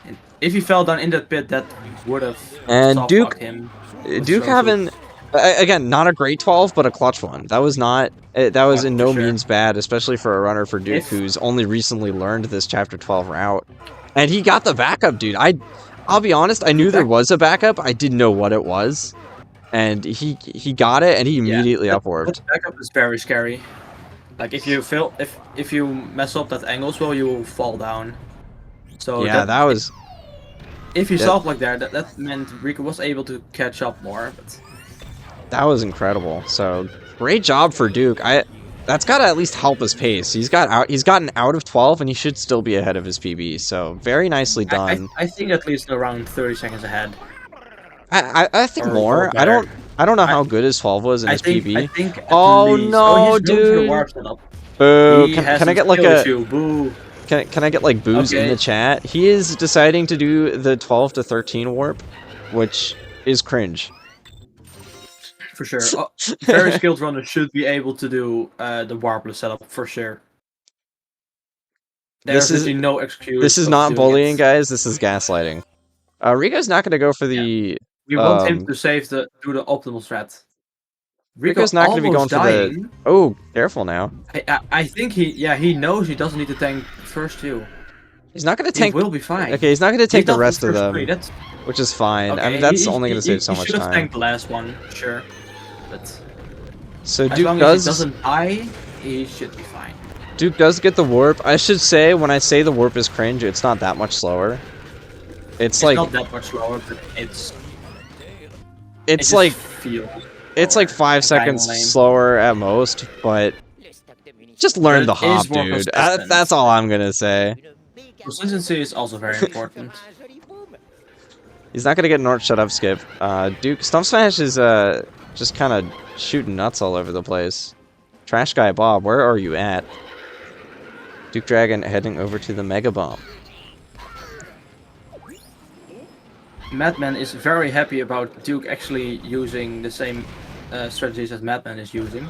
If he fell down in that pit, that would have And soft-locked him. Duke having... Again, not a great 12, but a clutch one. That was not... that was Yeah, in for no sure. means bad, especially for a runner for Duke who's only recently learned this Chapter 12 route. And he got the backup, dude. I'll be honest, I knew there was a backup. I didn't know what it was. And he got it, and he immediately upwarped. That backup is very scary. Like if you fail, if you mess up that angle as well, you will fall down. So Yeah, that was... If you stopped like that meant Reeko was able to catch up more. But that was incredible. So great job for Duke. That's got to at least help his pace. He's gotten out of 12, and he should still be ahead of his PB. So very nicely done. I think at least around 30 seconds ahead. I think Or more. better. I don't know how good his 12 was in his PB. I think at Oh, least. no, he's going for the dude. warp setup. Boo! He Can has I some get like skill a... issue. Boo. Can I get like boos in Okay. the chat? He is deciding to do the 12 to 13 warp, which is cringe. For sure. Oh, very skilled runners should be able to do the warpless setup for sure. This There's is- really no excuse. This is of not doing bullying, it. guys. This is gaslighting. Reeko's not going to go for the... We want him to save do the optimal strat. Reeko's not going to be going for the... Oh, careful now. I think he knows he doesn't need to tank first two. He's not going to He tank... will be fine. Okay, he's not going to take the doesn't rest of first them, three, that's which is fine. I okay. mean, that's only going to save so he much should have time. tanked the last one, sure. But So as Duke long as does... he doesn't die, he should be fine. Duke does get the warp. I should say, when I say the warp is cringe, it's not that much slower. It's like... not that much slower, but It's it like... feels It's like 5 seconds lame. slower at most, but... Just learn But the it is hop, more dude. consistent. That's all I'm going to say. Consistency is also very important. He's not gonna get Nort shut up skip. Duke Stump Smash is just kind of shooting nuts all over the place. Trash Guy Bob, where are you at? Duke Dragon heading over to the Mega Bomb. Madman is very happy about Duke actually using the same strategies as Madman is using.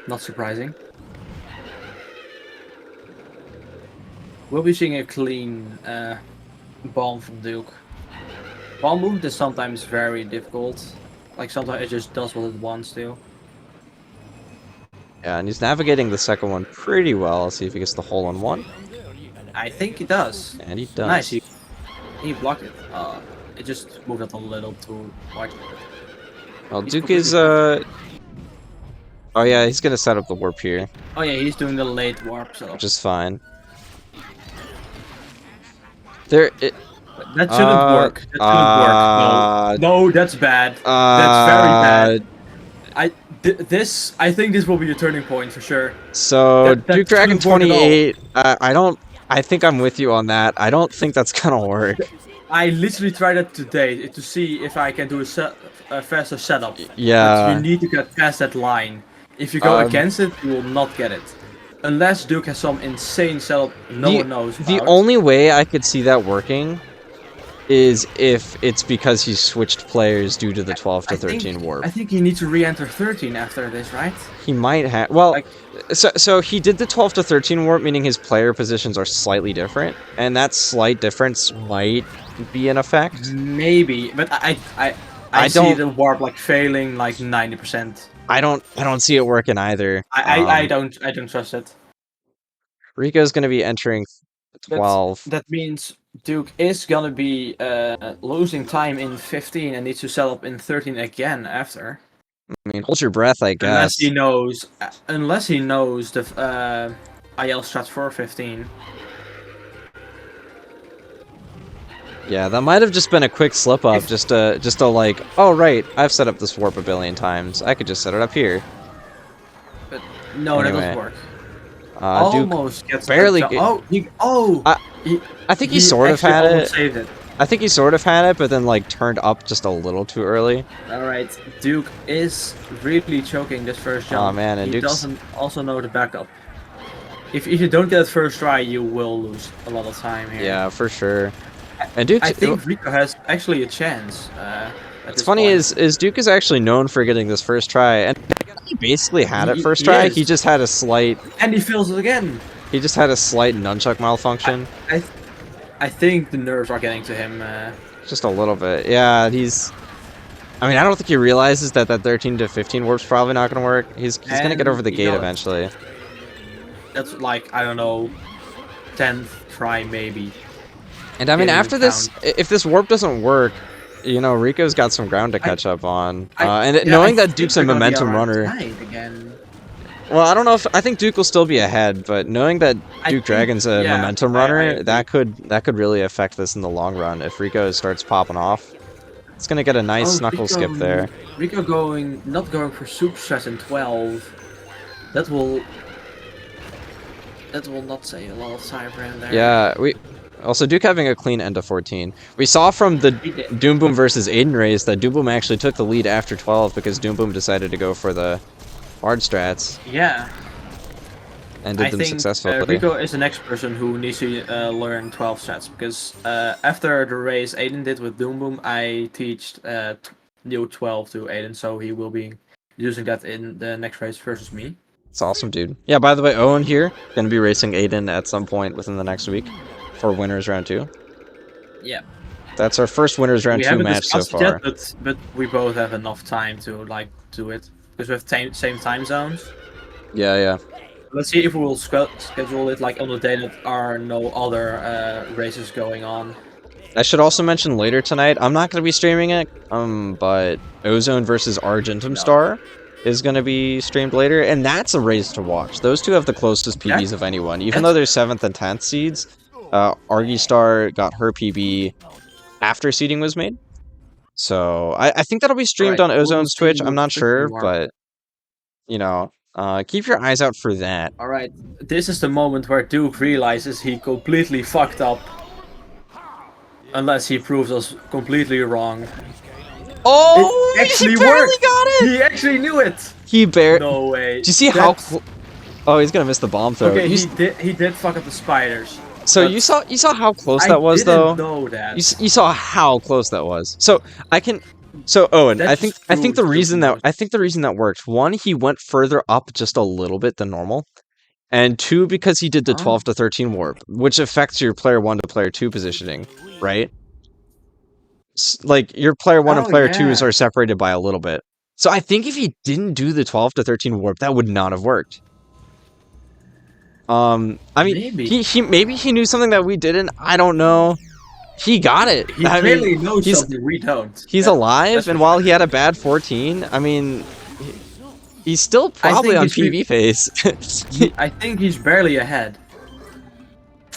Not surprising. We'll be seeing a clean bomb from Duke. Bomb movement is sometimes very difficult. Like sometimes it just does what it wants to. Yeah, and he's navigating the second one pretty well. Let's see if he gets the hole on one. I think he does. And he does. Nice, he blocked it. It just moved it a little too much. Well, He's Duke is Oh yeah, he's gonna set up the warp here, Oh yeah, he's doing the late warp setup. which is fine. There, That shouldn't work. That shouldn't work. No, that's bad. That's very bad. I think this will be a turning point for sure. So That DukeDragon28, I think I'm with you on that. I don't think that's gonna work. I literally tried it today to see if I can do a faster setup. Yeah. But you need to get past that line. If you go against it, you will not get it. Unless Duke has some insane setup no one knows about. The only way I could see that working is if it's because he switched players due to the 12 to 13 warp. I think he needs to re-enter 13 after this, right? He might have... Well, Like- so he did the 12 to 13 warp, meaning his player positions are slightly different, and that slight difference might be an effect. Maybe, but I see don't- the warp like failing like 90%. I don't see it working either. I don't trust it. Reeko's going to be entering 12. That means Duke is gonna be losing time in 15 and needs to set up in 13 again after. I mean, hold your breath, I guess. Unless he knows the IL strat for 15. Yeah, that might have just been a quick slip up, just to like, oh right, I've set up this warp a billion times. I could just set it up here. But no, that Anyway. doesn't work. Duke almost gets barely the get- he, I think he sort of actually had almost it. saved it. I think he sort of had it, but then like turned up just a little too early. Alright, Duke is really choking this first jump. Aw, man, and he Duke's- doesn't also know the backup. If you don't get it first try, you will lose a lot of time here. Yeah, for sure. And Duke, I think Reeko has actually a chance. what's funny is Duke is actually known for getting this first try, and he basically had it first He try. is. He just had a slight. And he fails it again. He just had a slight nunchuck malfunction. I think the nerves are getting to him. Just a little bit. Yeah, he's. I mean, I don't think he realizes that 13 to 15 warp's probably not going to work. He's going to get over the you gate know, eventually. That's like, I don't know, 10th try maybe. And I mean, Getting after this, if this warp doesn't work, you know, Reeko's got some ground to catch up on. Knowing that Duke's a momentum runner. Again. Well, I don't know if I think Duke will still be ahead, but knowing that Dragon's a momentum runner, that could really affect this in the long run. If Reeko starts popping off, it's gonna get a nice knuckle skip there. Reeko not going for super stress in 12. That will not say a lot of time for him there. Yeah, also Duke having a clean end of 14. We saw from the Doom Boom versus Aiden race that Doom Boom actually took the lead after 12 because Doom Boom decided to go for the hard strats. Yeah. And did them successfully. Reeko is the next person who needs to learn 12 strats because after the race Aiden did with Doom Boom, I teached new 12 to Aiden, so he will be using that in the next race versus me. It's awesome, dude. Yeah, by the way, Owen here, gonna be racing Aiden at some point within the next week for Winners Round 2. Yeah. That's our first Winners Round 2 match so far. Yet, but we both have enough time to do it because we have same time zones. Yeah. Let's see if we will schedule it like on the day that are no other races going on. I should also mention later tonight, I'm not going to be streaming it, but Ozone versus Argentum Star is going to be streamed later, and that's a race to watch. Those two have the closest PBs of anyone. Even though they're 7th and 10th seeds, Argistar got her PB after seeding was made. So I think that'll be streamed on Ozone's Twitch. I'm not sure, but, you know, keep your eyes out for that. Alright, this is the moment where Duke realizes he completely fucked up. Unless he proves us completely wrong. Oh, he barely got it! He actually knew it! He barely... No way. Do you see how... Oh, he's gonna miss the bomb throw. Okay, he did fuck up the spiders. So you saw how close that was, though? I didn't know that. You saw how close that was. So I can... So Owen, I think the reason that worked, one, he went further up just a little bit than normal. And two, because he did the 12 to 13 warp, which affects your player 1 to player 2 positioning, right? Like, your player 1 and player 2s are separated by a little bit. So I think if he didn't do the 12 to 13 warp, that would not have worked. I mean, maybe he knew something that we didn't. I don't know. He got it. He clearly knows something we don't. He's alive, and while he had a bad 14, I mean... He's still probably on PB phase. I think he's barely ahead.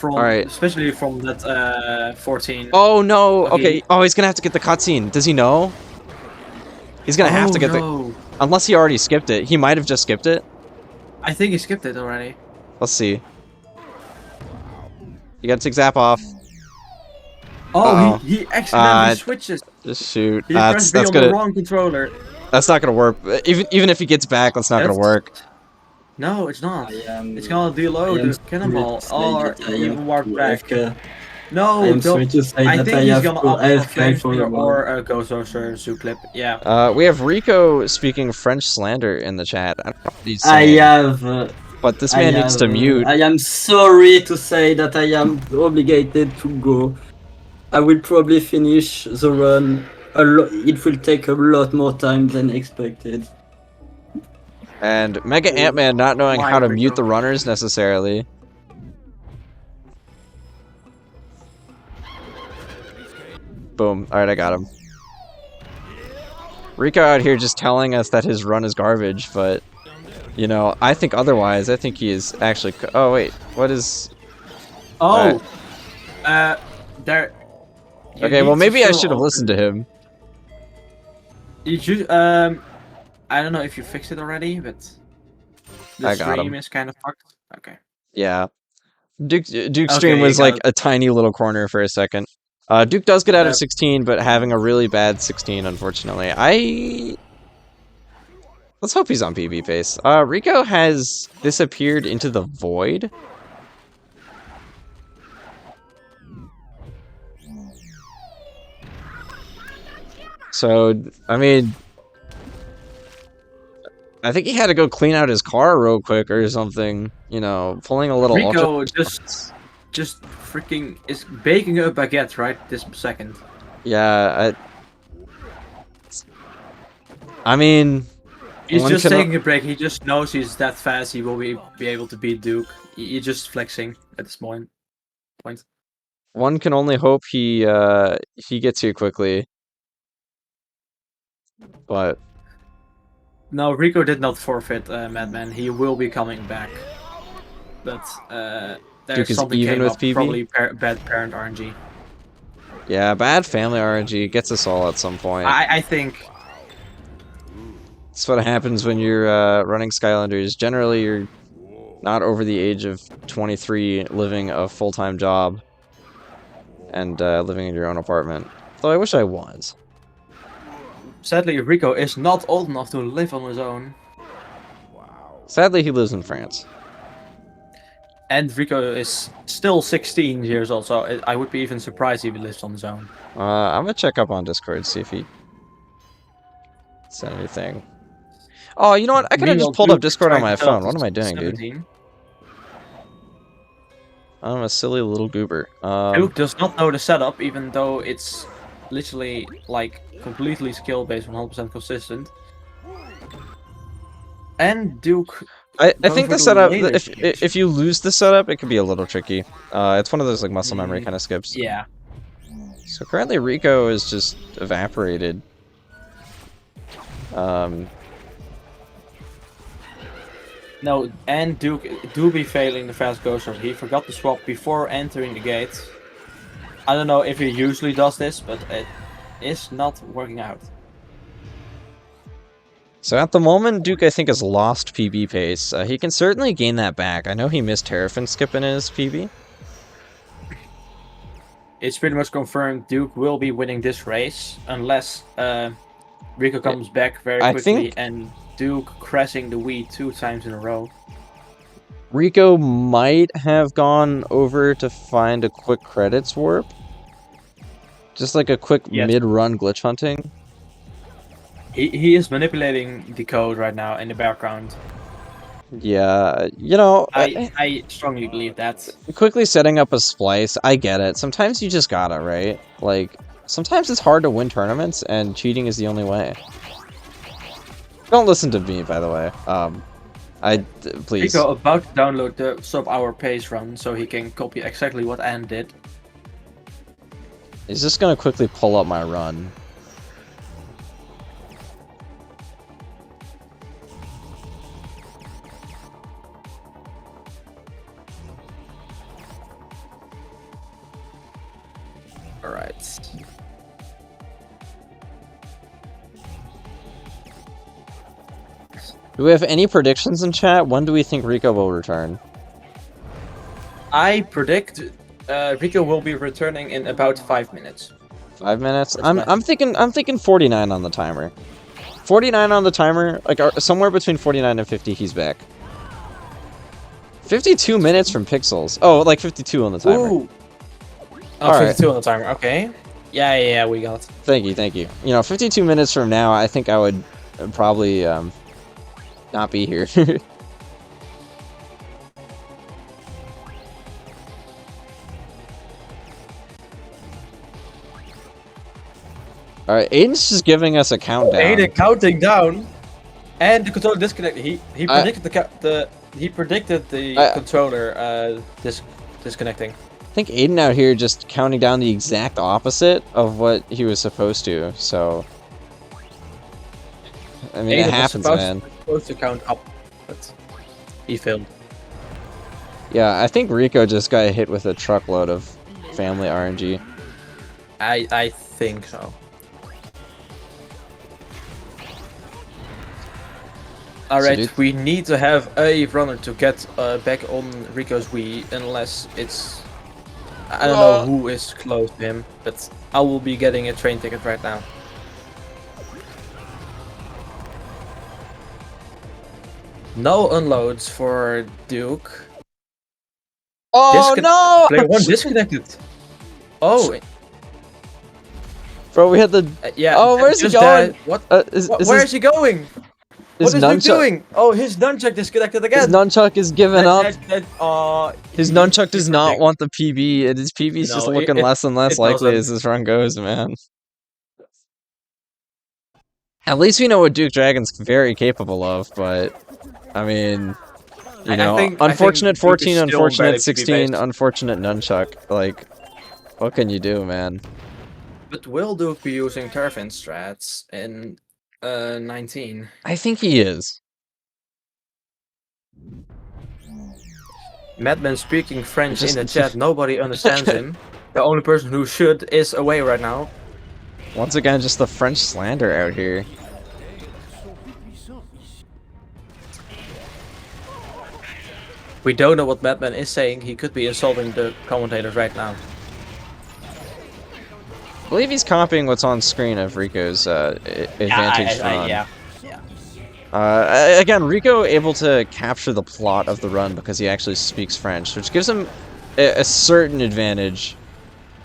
Especially from that 14. Oh no! Okay. Oh, he's gonna have to get the cutscene. Does he know? He's gonna have to get the... Unless he already skipped it. He might have just skipped it. I think he skipped it already. Let's see. You gotta take Zap off. Oh, he accidentally switches. Just shoot. He pressed B on the wrong controller. That's not gonna work. Even if he gets back, that's not gonna work. No, it's not. It's gonna deload the cannonball or even warp back. No, I'm sorry to say I that think I he's have gonna full up AFK for the or Ghost Roaster Zoo Clip. Yeah. We have Reeko speaking French slander in the chat. I don't know what he's I saying, have. but this man needs to mute. I am sorry to say that I am obligated to go. I will probably finish the run. It will take a lot more time than expected. And Mega Ant-Man not knowing how to mute the runners necessarily. Boom. Alright, I got him. Reeko out here just telling us that his run is garbage, but... You know, I think otherwise. I think he is actually... Oh, wait. What is... Oh! There... Okay, well maybe I should have listened to him. You should, I don't know if you fixed it already, but the stream is kind of fucked. Okay. Yeah. Duke's Okay, stream you was got like it. a tiny little corner for a second. Duke does get out of 16, but having a really bad 16, unfortunately. Let's hope he's on PB pace. Reeko has disappeared into the void. So, I mean, I think he had to go clean out his car real quick or something. You know, pulling a little ultra. Reeko just freaking is baking a baguette right this second. Yeah, I mean, He's one just can- taking a break. He just knows he's that fast. He will be able to beat Duke. He's just flexing at this point. one can only hope he gets here quickly. But No, Reeko did not forfeit Madman. He will be coming back. But Duke there's is something even came with up. PB? Probably bad parent RNG. yeah, bad family RNG gets us all at some point. I think. That's what happens when you're running Skylanders. Generally, you're not over the age of 23, living a full-time job, and living in your own apartment. Though I wish I was. Sadly, Reeko is not old enough to live on his own. Sadly, he lives in France. And Reeko is still 16 years old, so I would be even surprised if he lives on his own. I'm gonna check up on Discord, see if he said anything. Oh, you know what? I could have just Meanwhile, pulled up Duke Discord on trying my to tell phone. What am I doing, 17. dude? I'm a silly little goober. Duke does not know the setup, even though it's literally like completely skill based, 100% consistent. And Duke. I going think for the setup, later if you lose the setup, it could be a little tricky. It's one of those like muscle memory kind of skips. Yeah. So currently Reeko is just evaporated. No, and Duke do be failing the fast ghost rush. He forgot to swap before entering the gate. I don't know if he usually does this, but it is not working out. So at the moment, Duke I think has lost PB pace. He can certainly gain that back. I know he missed Terrafin skipping his PB. It's pretty much confirmed Duke will be winning this race unless Reeko comes back very I quickly think- and Duke crashing the Wii 2 times in a row. Reeko might have gone over to find a quick credits warp. Just like a quick Yes. mid-run glitch hunting. He is manipulating the code right now in the background. Yeah, you know, I strongly believe that. quickly setting up a splice, I get it. Sometimes you just gotta, right? Like, sometimes it's hard to win tournaments, and cheating is the only way. Don't listen to me, by the way. Please. Reeko about to download the sub-hour pace run so he can copy exactly what Anne did. He's just gonna quickly pull up my run. Alright. Do we have any predictions in chat? When do we think Reeko will return? I predict Reeko will be returning in about 5 minutes. 5 minutes? That's I'm thinking 49 on the timer. 49 on the timer, like somewhere between 49 and 50, he's back. 52 minutes from Pixels. Oh, like 52 on the timer. Ooh. Oh, Alright. 52 on the timer. Okay. Yeah, we got it. Thank you. You know, 52 minutes from now, I think I would probably not be here. Alright, Aiden's just giving us a countdown. Aiden counting down, and the controller disconnected. He predicted the controller disconnecting. I think Aiden out here just counting down the exact opposite of what he was supposed to, so... I mean, it happens, man. Supposed to count up, but he failed. Yeah, I think Reeko just got hit with a truckload of family RNG. I think so. Alright, Duke- we need to have a runner to get back on Reeko's Wii, unless it's... I don't know who is close to him, but I will be getting a train ticket right now. No unloads for Duke. Oh no! Player 1 disconnected. Oh, Bro, we had the. yeah. Oh, where's he just going? What? Is Where is he going? his What is Duke nunchuck? doing? Oh, his nunchuck disconnected again. His nunchuck is giving up. His nunchuck does he's not protect- want the PB, and his PB is No, just looking it- less and less it likely doesn't. as this run goes, man. At least we know what Duke Dragon's very capable of, but I mean, you know, I think unfortunate Duke is 14, still unfortunate very 16, PB-based. unfortunate nunchuck. Like, what can you do, man? But will Duke be using Turfin strats in 19? I think he is. Madman speaking French Just- in the chat. Nobody understands him. The only person who should is away right now. Once again, just the French slander out here. We don't know what Madman is saying. He could be insulting the commentators right now. I believe he's copying what's on screen of Reeko's advantage run. Yeah. Again, Reeko able to capture the plot of the run because he actually speaks French, which gives him a certain advantage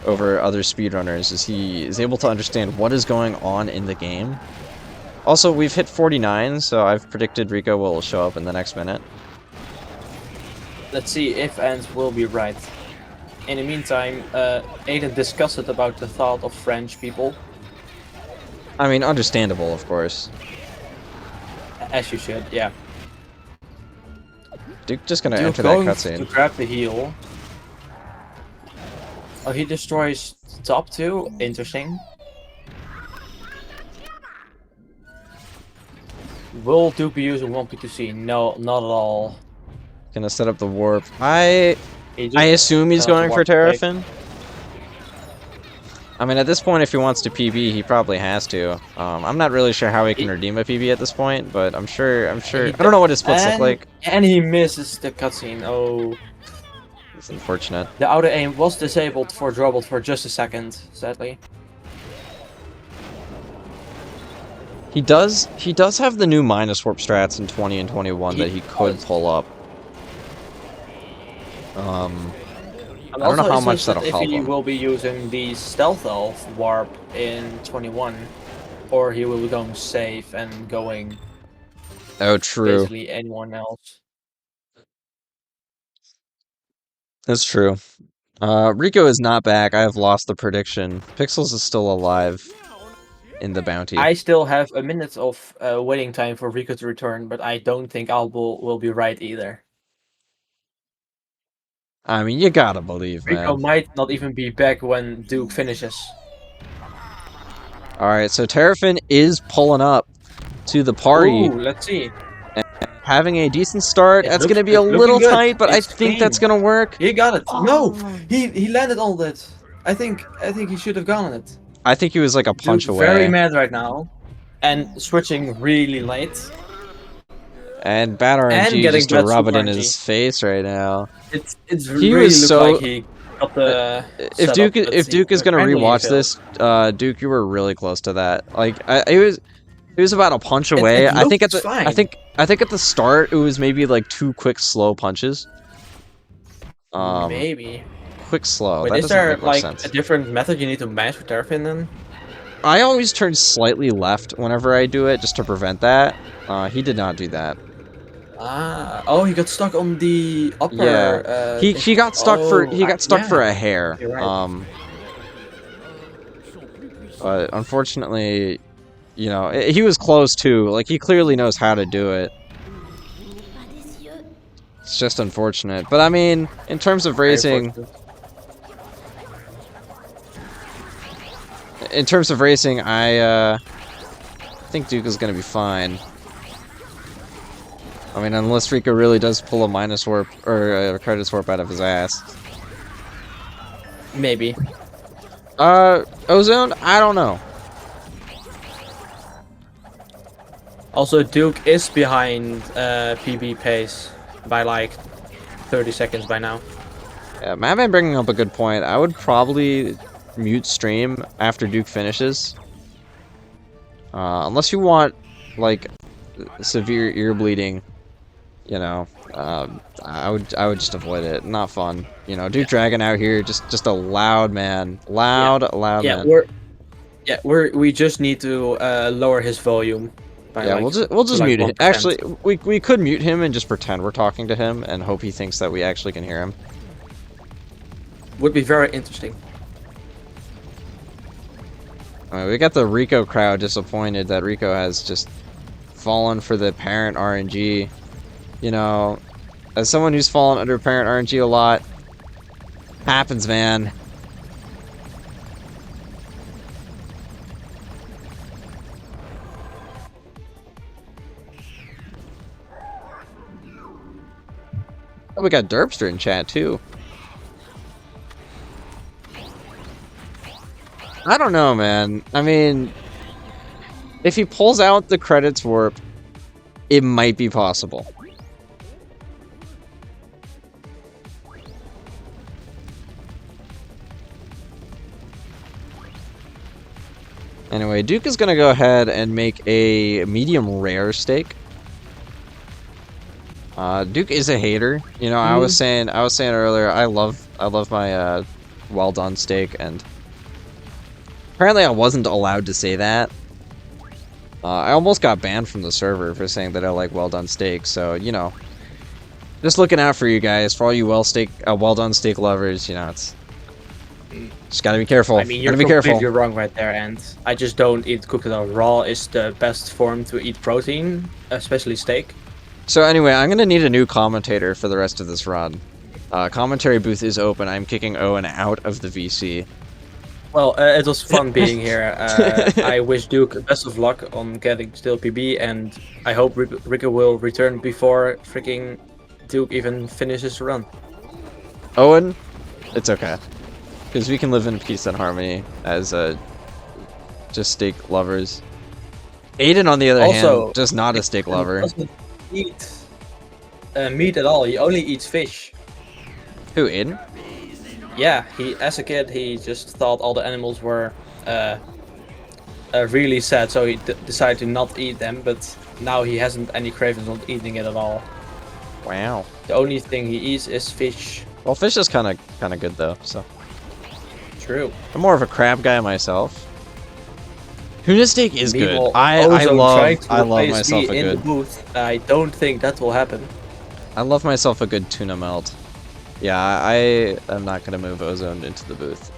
over other speedrunners, as he is able to understand what is going on in the game. Also, we've hit 49, so I've predicted Reeko will show up in the next minute. Let's see if Ants will be right. In the meantime, Aiden discussed it about the thought of French people, I mean, understandable, of course. as you should. Yeah. Duke just gonna Duke enter that going to cutscene. grab the heal. Oh, he destroys top 2. Interesting. Will Duke be using 1P2C? No, not at all. Gonna set up the warp. I He just assume he's set up the going for warp break. Terrafin. I mean, at this point, if he wants to PB, he probably has to. I'm not really sure how he can redeem a PB at this point, but I'm sure. I don't know what his splits look like. And he misses the cutscene. Oh, It's unfortunate. the auto aim was disabled for Drobbled for just a second, sadly. He does have the new minus warp strats in 20 and 21 that he could pull up. I don't know how much that'll help if he him. will be using the stealth elf warp in 21, or he will be going safe and going Oh, true. basically anyone else. That's true. Reeko is not back. I have lost the prediction. Pixels is still alive in the bounty. I still have a minute of waiting time for Reeko to return, but I don't think Albul will be right either. I mean, you gotta believe, Reeko man. might not even be back when Duke finishes. Alright, so Terrafin is pulling up to the party. Ooh, let's see. Having a decent start. It That's looks- gonna be a it's looking little good. tight, but It's I think that's clean. gonna work. He got it. No, he landed all that. I think he should have gone on it. I think he was like a punch Duke away. very mad right now, and switching really late. And Bad RNG getting just to Bad rub it in Super his face right now. It's He really was looked so- like he got the. If setup, Duke but if he Duke is gonna apparently rewatch failed. this, Duke, you were really close to that. Like he was about a punch away. it I think at looks the fine. I think at the start it was maybe like 2 quick slow punches. Maybe. Quick slow. Wait, that is doesn't there make much like sense. a different method you need to mash with Terrafin then? I always turn slightly left whenever I do it, just to prevent that. He did not do that. Ah, oh, he got stuck on the upper. Yeah. He got stuck for a hair. You're right. But unfortunately, you know, he was close too. Like he clearly knows how to do it. It's just unfortunate. But I mean, in terms of racing, I think Duke is gonna be fine. I mean, unless Reeko really does pull a minus warp or a credit warp out of his ass. Maybe. Ozone? I don't know. Also, Duke is behind PB pace by like 30 seconds by now. Yeah, Madman bringing up a good point. I would probably mute stream after Duke finishes. Unless you want, like, severe ear bleeding, you know, I would just avoid it. Not fun. You know, Duke Dragon out here, just a loud man. Loud man. We just need to lower his volume. Yeah, like, we'll just like mute him. 1%. Actually, we could mute him and just pretend we're talking to him and hope he thinks that we actually can hear him. Would be very interesting. I mean, we got the Reeko crowd disappointed that Reeko has just fallen for the parent RNG. You know, as someone who's fallen under parent RNG a lot, happens, man. Oh, we got Derpster in chat too. I don't know, man. I mean, if he pulls out the credits warp, it might be possible. Anyway, Duke is gonna go ahead and make a medium rare steak. Duke is a hater. You know, I was saying earlier, I love my well done steak, and apparently I wasn't allowed to say that. I almost got banned from the server for saying that I like well done steak. So, you know, just looking out for you guys, for all you well done steak lovers. You know, it's just gotta be careful. I mean, you're completely wrong right there, and I just don't eat cooked at all. Raw is the best form to eat protein, especially steak. So anyway, I'm gonna need a new commentator for the rest of this run. Commentary booth is open. I'm kicking Owen out of the VC. Well, it was fun being here. I wish Duke best of luck on getting still PB, and I hope Reeko will return before freaking Duke even finishes the run. Owen, it's okay, because we can live in peace and harmony as just steak lovers. Aiden, on the other hand, just not a steak lover. Doesn't eat meat at all. He only eats fish. Who, Aiden? Yeah, as a kid, he just thought all the animals were really sad, so he decided to not eat them, but now he hasn't any cravings on eating it at all. Wow. The only thing he eats is fish. Well, fish is kind of good though, so. True. I'm more of a crab guy myself. Tuna steak is good. Meanwhile, I love replace myself me a in the good. booth. I don't think that will happen. I love myself a good tuna melt. Yeah, I am not gonna move Ozone into the booth,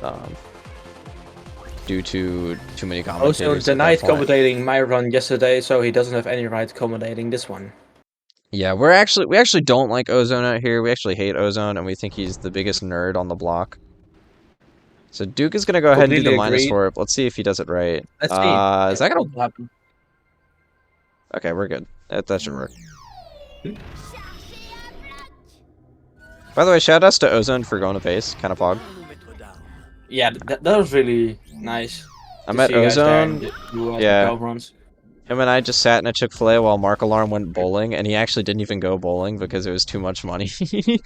due to too many commentators. Ozone denied commentating my run yesterday, so he doesn't have any right commentating this one. Yeah, we actually don't like Ozone out here. We actually hate Ozone, and we think he's the biggest nerd on the block. So Duke is gonna go ahead and do the minus warp. Let's see if he does it right. Let's see. Is that gonna happen? Okay, we're good. That should work. By the way, shout outs to Ozone for going to base, kind of pog. Yeah, that was really nice. I met Ozone. Yeah. Runs. Him and I just sat in a Chick-fil-A while Mark Alarm went bowling, and he actually didn't even go bowling because it was too much money. So he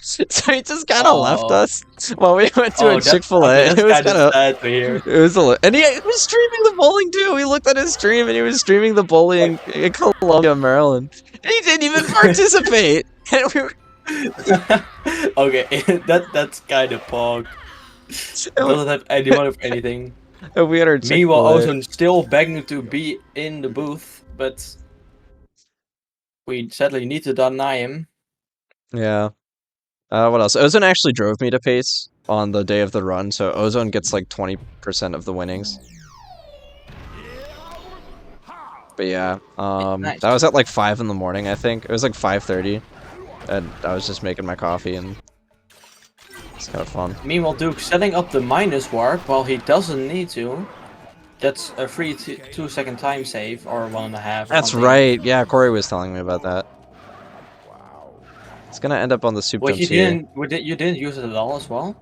just kind of left us while we went to a Chick-fil-A. It was kind of sad to hear. It was and he was streaming the bowling too. We looked at his stream, and he was streaming the bowling in Columbia, Maryland. And he didn't even participate. And we were... Okay, that's kind of pog. Doesn't have anyone of anything. We had our Meanwhile, Ozone still begging to be in the booth, but we sadly need to deny him. Yeah. What else? Ozone actually drove me to pace on the day of the run, so Ozone gets like 20% of the winnings. But yeah, Nice. that was at like 5 in the morning, I think. It was like 5:30, and I was just making my coffee, and it's kind of fun. Meanwhile, Duke setting up the minus warp while he doesn't need to. That's a free 2-second time save, or 1.5. That's right. Yeah, Corey was telling me about that. It's gonna end up on the soup. Wait, you didn't use it at all as well?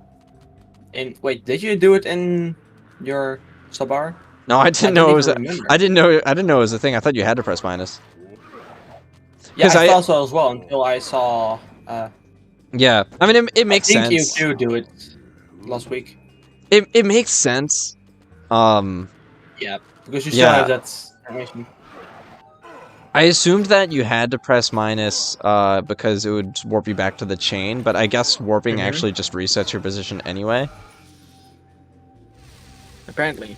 Wait, did you do it in your sub bar? No, I didn't know it was. I didn't know it was a thing. I thought you had to press minus. Yeah, 'Cause I thought so as well until I saw. Yeah, I mean, it makes I think sense. you do it last week. It makes sense. Yeah, because you still Yeah. have that animation. I assumed that you had to press minus because it would warp you back to the chain, but I guess warping actually just resets your position anyway. Apparently.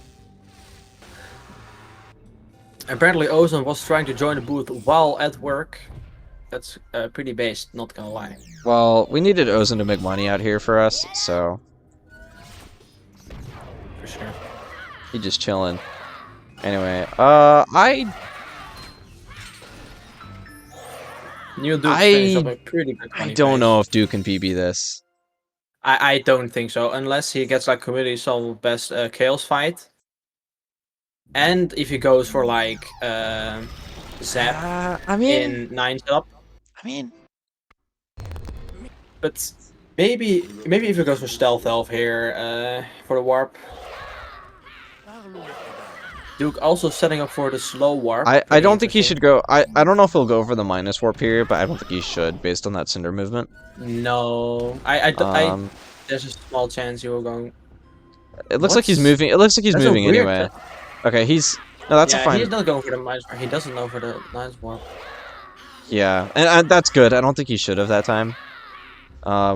Apparently, Ozone was trying to join the booth while at work. That's pretty based, not gonna lie. Well, we needed Ozone to make money out here for us, so For sure. he just chilling. Anyway, New Duke finished up a pretty good I money don't pace. know if Duke can PB this. I don't think so, unless he gets like community solve best chaos fight. And if he goes for like Zap I mean, in 9 setup. I mean, But maybe if he goes for Stealth Elf here for the warp. Duke also setting up for the slow warp. I don't think he should go. I don't know if he'll go for the minus warp here, but I don't think he should based on that Cinder movement. No, there's a small chance you will go. It looks like he's moving. It looks like he's That's a moving weird anyway. Okay, he's no, that's a fine. He's not going for the minus warp. He doesn't know for the minus warp. Yeah, and that's good. I don't think he should have that time.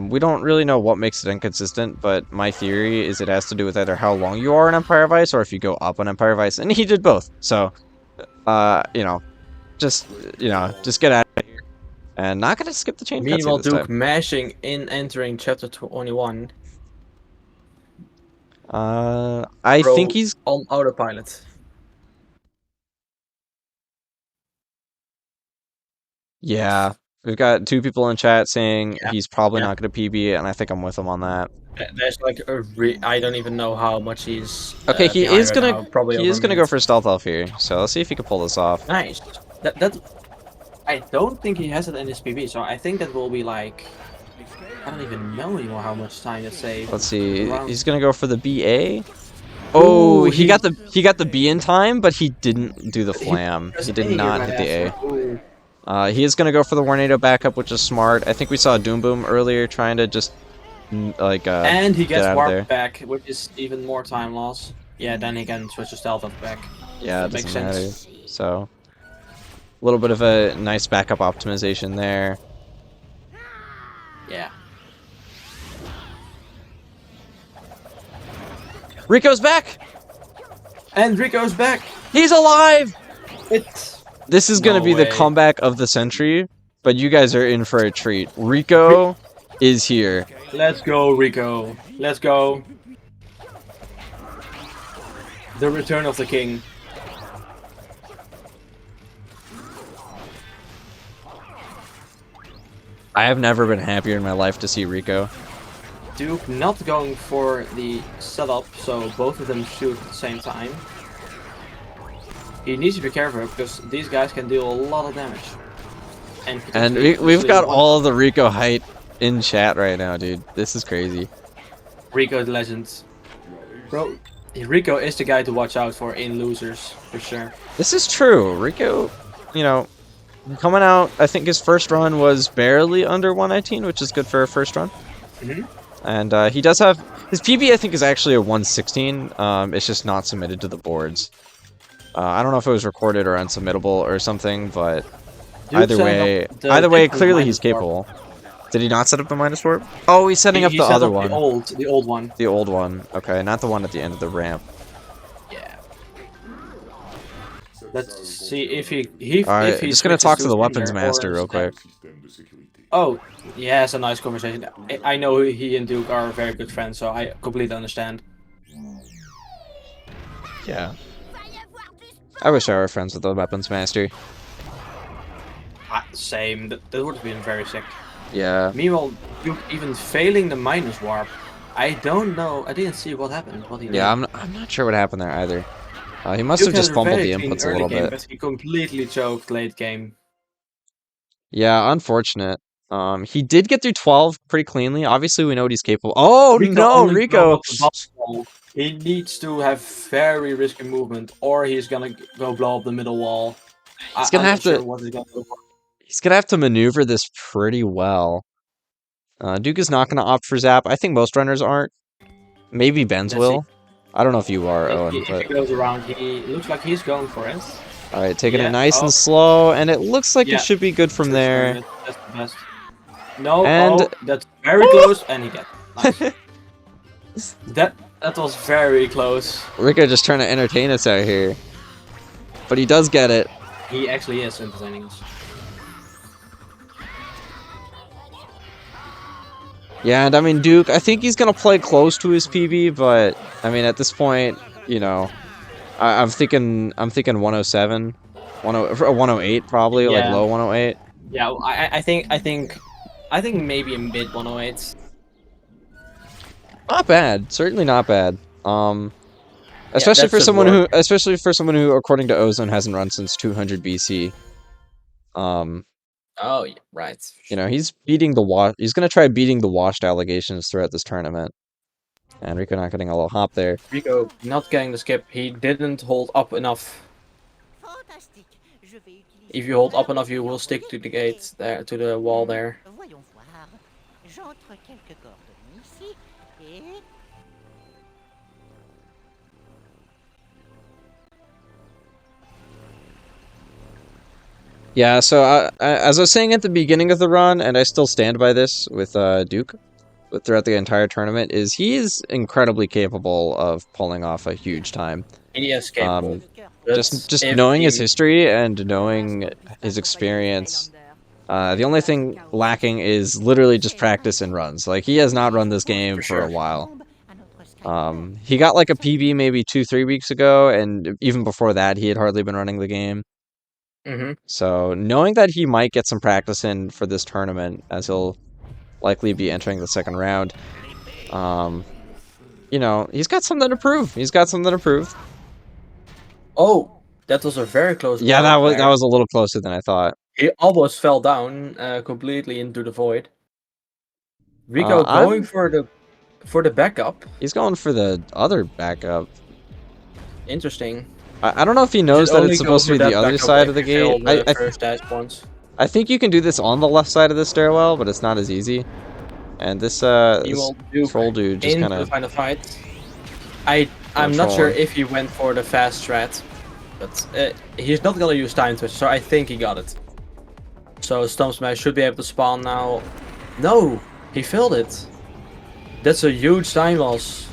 We don't really know what makes it inconsistent, but my theory is it has to do with either how long you are in Empire of Ice or if you go up on Empire of Ice, and he did both. So, just get out of here. And not gonna skip the chain cutscene Meanwhile, this Duke time. mashing in entering chapter 21. I think he's on autopilot. Yeah, we've got 2 people in chat saying Yeah. he's probably Yeah. not going to PB, and I think I'm with him on that. There's like I don't even know how much he's. Okay, he behind is right gonna now, probably he is over a gonna go minute. for Stealth Elf here. So let's see if he can pull this off. Nice. That I don't think he has it in his PB, so I think that will be like. I don't even know anymore how much time it saves. Let's see. Around- He's gonna go for the BA. Oh, Ooh, he got the B in time, but he didn't do the flam. He did not hit the A. Ooh. He is gonna go for the Tornado backup, which is smart. I think we saw Doom Boom earlier trying to just like And he get gets out of there. warped back, which is even more time loss. Yeah, then he can switch to stealth up back. Yeah, it Makes doesn't matter. sense. So, a little bit of a nice backup optimization there. Yeah. Reeko's back! And Reeko's back. He's alive! It's This is gonna No be the way. comeback of the century, but you guys are in for a treat. Reeko is here. Let's go, Reeko. Let's go. The return of the king. I have never been happier in my life to see Reeko. Duke not going for the setup, so both of them shoot at the same time. He needs to be careful because these guys can deal a lot of damage. And we've got all of the Reeko height in chat right now, dude. This is crazy. Reeko the legend. Bro, Reeko is the guy to watch out for in losers, for sure. This is true. Reeko, you know, coming out, I think his first run was barely under 119, which is good for a first run. Mhm. And he does have his PB. I think is actually a 116. It's just not submitted to the boards. I don't know if it was recorded or unsubmittable or something, but Duke either setting way, up the different clearly he's minus warp. capable. Did he not set up the minus warp? Oh, he's setting up He the set other up one. The old one. The old one. Okay, not the one at the end of the ramp. Yeah. Let's see if he Alright, if he just gonna switches talk to the Cinder weapons or master real instead- quick. Oh, he has a nice conversation. I know he and Duke are very good friends, so I completely understand. Yeah. I wish I were friends with the weapons master. Same. That would have been very sick. Yeah. Meanwhile, Duke even failing the minus warp. I don't know. I didn't see what happened. What he did. Yeah, I'm not sure what happened there either. He must have Duke just had a fumbled very the clean inputs a early little game, bit. but he completely choked late game. Yeah, unfortunate. He did get through 12 pretty cleanly. Obviously, we know what he's capable. Oh no, only blew Reeko! up the boss wall. He needs to have very risky movement, or he's gonna go blow up the middle wall. He's gonna I'm have not to. sure what he's gonna go for. He's gonna have to maneuver this pretty well. Duke is not gonna opt for Zap. I think most runners aren't. Maybe Benz Let's will. I don't know if you are, Owen. If But... he goes around, he looks like he's going for it. Alright, taking Yeah, it nice oh. and slow, and it looks like Yeah. it should be good from there. That's the best. No, And- oh, that's very close, and he gets nice. that was very close. Reeko just trying to entertain us out here. But he does get it. He actually is entertaining us. Yeah, and I mean, Duke, I think he's gonna play close to his PB, but I mean, at this point, you know, I'm thinking 107, 108 probably, like Yeah. low 108. Yeah, I think maybe a mid 108. Not bad, certainly not bad. Especially that's for a someone work. who, according to Ozone, hasn't run since 200 BC. Oh, yeah, right. You know, he's beating the he's gonna try beating the washed allegations throughout this tournament. And Reeko not getting a little hop there. Reeko not getting the skip. He didn't hold up enough. If you hold up enough, you will stick to the gate there, to the wall there. Voyons voir. J'entre quelques coordonnées ici et... Yeah, so as I was saying at the beginning of the run, and I still stand by this with Duke throughout the entire tournament, is he is incredibly capable of pulling off a huge time. He is capable. Just knowing his history and knowing his experience, the only thing lacking is literally just practice and runs. Like, he has not run this game for a while. He got like a PB maybe 2-3 weeks ago, and even before that, he had hardly been running the game. So knowing that he might get some practice in for this tournament, as he'll likely be entering the second round, you know, he's got something to prove. He's got something to prove. Oh, that was a very close. Yeah, round that there. was a little closer than I thought. He almost fell down completely into the void. Reeko going for the backup. He's going for the other backup. Interesting. I don't know if he knows that it's supposed to be the other side of the gate. I think you can do this on the left side of the stairwell, but it's not as easy. And this troll dude just kind of final fight. I'm not sure if he went for the fast strat, but he's not gonna use time twitch, so I think he got it. So Stomp Smash should be able to spawn now. No, he failed it. That's a huge time loss.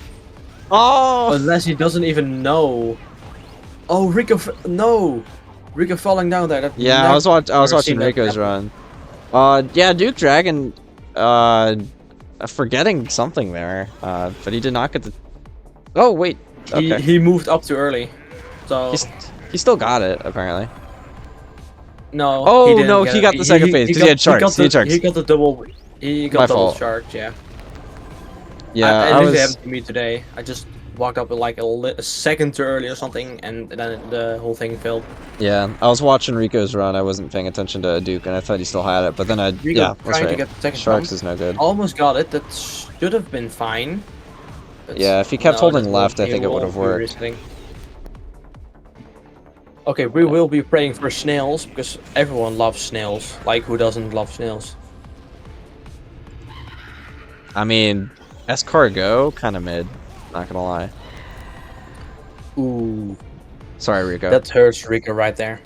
Oh! Unless he doesn't even know. Oh, Reeko, no! Reeko falling down there. Yeah, I was watching Reiko's run. Yeah, Duke Dragon, forgetting something there. But he did not get the. Oh wait. Okay. He moved up too early, so he still got it apparently. no. Oh he didn't no, get he it. got the second phase because he had sharks. He had sharks. He got the double. He got My double fault. shark. Yeah. Yeah, I I think was. it happened to me today. I just walked up like a second too early or something, and then the whole thing failed. Yeah, I was watching Reiko's run. I wasn't paying attention to Duke, and I thought he still had it. But then Reeko yeah, that's trying to right. get the second Sharks jump. is no good. Almost got it. That should have been fine. But Yeah, if he kept no, holding that left, I won't- think it would have won't be worked. risking. Okay, we will be praying for snails because everyone loves snails. Like, who doesn't love snails? I mean, escargot kind of mid. Not gonna lie. Ooh, Sorry, Reeko. that hurts Reeko right there.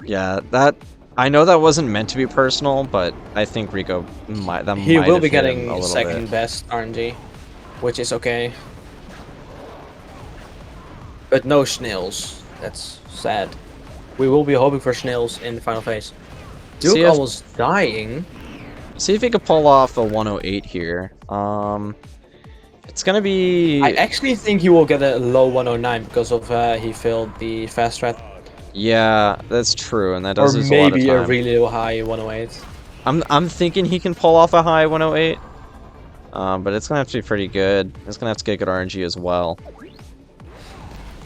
Yeah, that. I know that wasn't meant to be personal, but I think Reeko might. He might will have be hit him getting a little second bit. best RNG, which is okay. But no snails. That's sad. We will be hoping for snails in the final phase. Duke See if- almost dying. See if he could pull off a 108 here. It's gonna be. I actually think he will get a low 109 because of he failed the fast strat. Yeah, that's true, and that Or does lose a lot of maybe a time. really high 108. I'm thinking he can pull off a high 108. But it's gonna have to be pretty good. It's gonna have to get good RNG as well.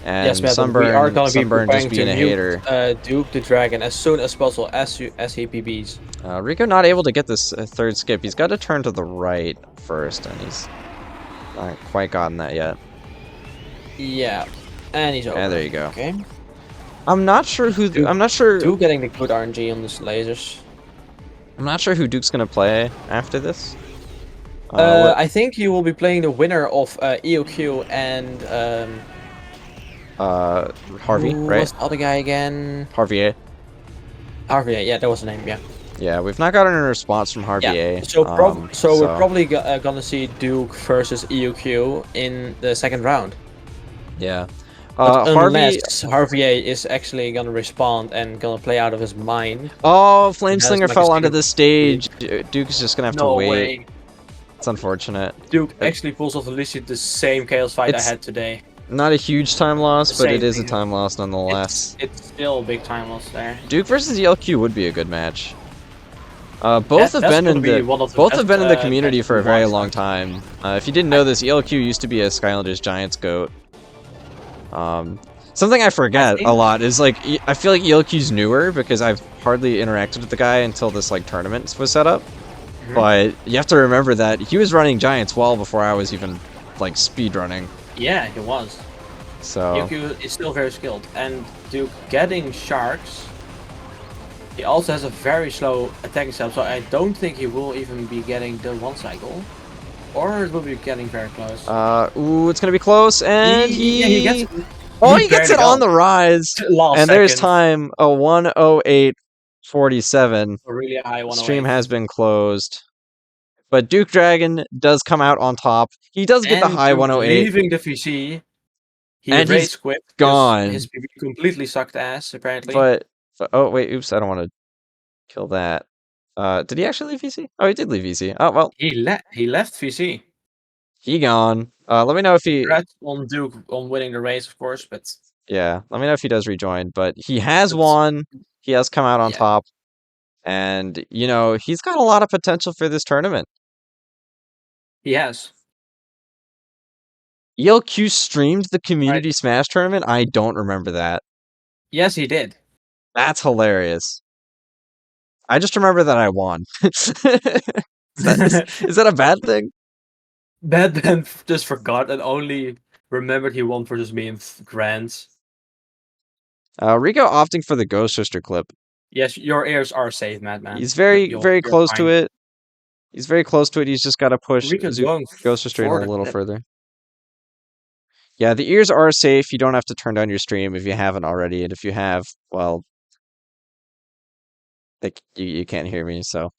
And Yes, man, Sunburn, we are gonna be Sunburn just preparing being a to hater. Duke the Dragon as soon as possible as he PBs. Reeko not able to get this third skip. He's got to turn to the right first, and he's not quite gotten that yet. Yeah, and he's over. Yeah, there you go. Okay. I'm not sure who. I'm not sure. Duke getting the good RNG on these lasers. I'm not sure who Duke's gonna play after this. I think he will be playing the winner of EOQ and Harvey, who right? was the other guy again? Harvey. Harvey, yeah, that was the name, yeah. Yeah, we've not gotten a response from Harvey. Yeah. So, we're probably gonna see Duke versus EOQ in the second round. Yeah. Unless Harvey is actually gonna respond and gonna play out of his mind. Oh, Flameslinger like fell a onto the stage. Duke. Duke's just gonna have to No wait. way. It's unfortunate. Duke actually pulls off literally the same chaos fight I had today. Not a huge time loss, but it is a thing. time loss nonetheless. It's still a big time loss there. Duke versus ELQ would be a good match. Both have been in the community for a very long time. If you didn't know this, ELQ used to be a Skylanders Giants GOAT. Something I forget a lot is like I feel like ELQ's newer because I've hardly interacted with the guy until this like tournament was set up. But you have to remember that he was running Giants well before I was even like speedrunning. Yeah, he was. So ELQ is still very skilled, and Duke getting sharks. He also has a very slow attacking step, so I don't think he will even be getting the one cycle. Or it will be getting very close. Ooh, it's gonna be close, and he gets it. He gets it on the rise. And there's time, a 1:08:47. A really high 108. Stream has been closed. But Duke Dragon does come out on top. He does get the high 108. Leaving the VC. And he's gone. His PV completely sucked ass, apparently. But oh wait, oops, I don't want to kill that. Did he actually leave VC? Oh, he did leave VC. Oh well. He left VC. He gone. Let me know if he. Congrats on Duke on winning the race, of course, but yeah, let me know if he does rejoin. But he has won. He has come out on top, and you know he's got a lot of potential for this tournament. He has. ELQ streamed the Community Smash tournament. I don't remember that. Yes, he did. That's hilarious. I just remember that I won. Is that a bad thing? Bad Ben just forgot and only remembered he won versus me in Grands. Reeko opting for the Ghost Sister clip. Yes, your ears are safe, Madman. He's very close to it. He's very close to it. He's just got to push Ghost Sister in a little further. Yeah, the ears are safe. You don't have to turn down your stream if you haven't already. And if you have, well, like you can't hear me, so.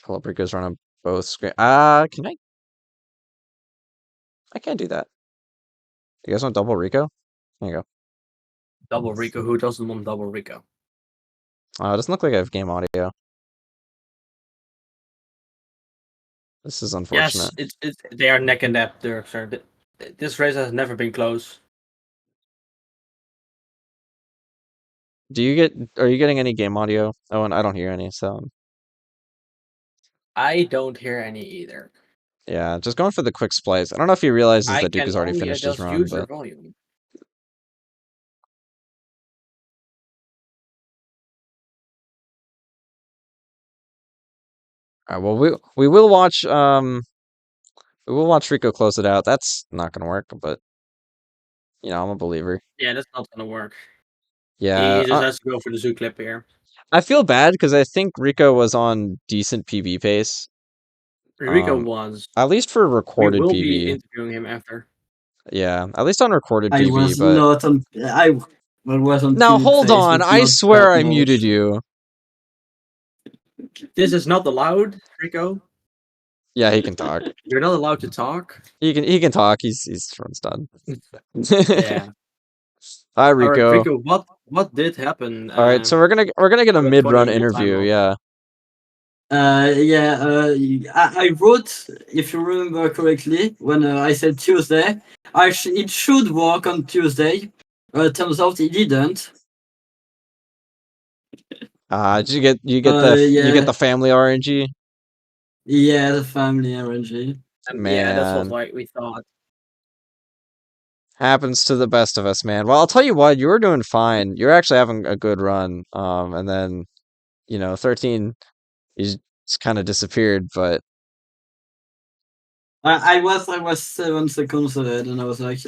Reeko's run on both screens. Can I? I can't do that. You guys want double Reeko? There you go. Double Reeko? Who doesn't want double Reeko? It doesn't look like I have game audio. This is unfortunate. Yes, they are neck and neck there, sir. This race has never been close. Are you getting any game audio? Oh, and I don't hear any, so. I don't hear any either. Yeah, just going for the quick splice. I don't know if he realizes that Duke has already finished his run, but. Volume. Alright, well we will watch Reeko close it out. That's not gonna work, but you know, I'm a believer. Yeah, that's not gonna work. Yeah. He just has to go for the zoo clip here. I feel bad because I think Reeko was on decent PB pace. Reeko was. At least for recorded PB. We will be interviewing him after. Yeah, at least on recorded PB. I was not on. I was on. Now hold on! I swear I muted you. This is not allowed, Reeko. Yeah, he can talk. You're not allowed to talk. He can talk. His run's done. Yeah. Hi, Reeko. Right, Reeko, what did happen? All right, so we're gonna get a mid-run interview. Yeah. I wrote, if you remember correctly, when I said Tuesday, it should work on Tuesday. Turns out it didn't. Did you get the family RNG? Yeah, the family RNG. Man. Yeah, that's what we thought. Happens to the best of us, man. Well, I'll tell you what, you were doing fine. You're actually having a good run. And then, 13, he's kind of disappeared, but I was 7 seconds ahead, and I was like,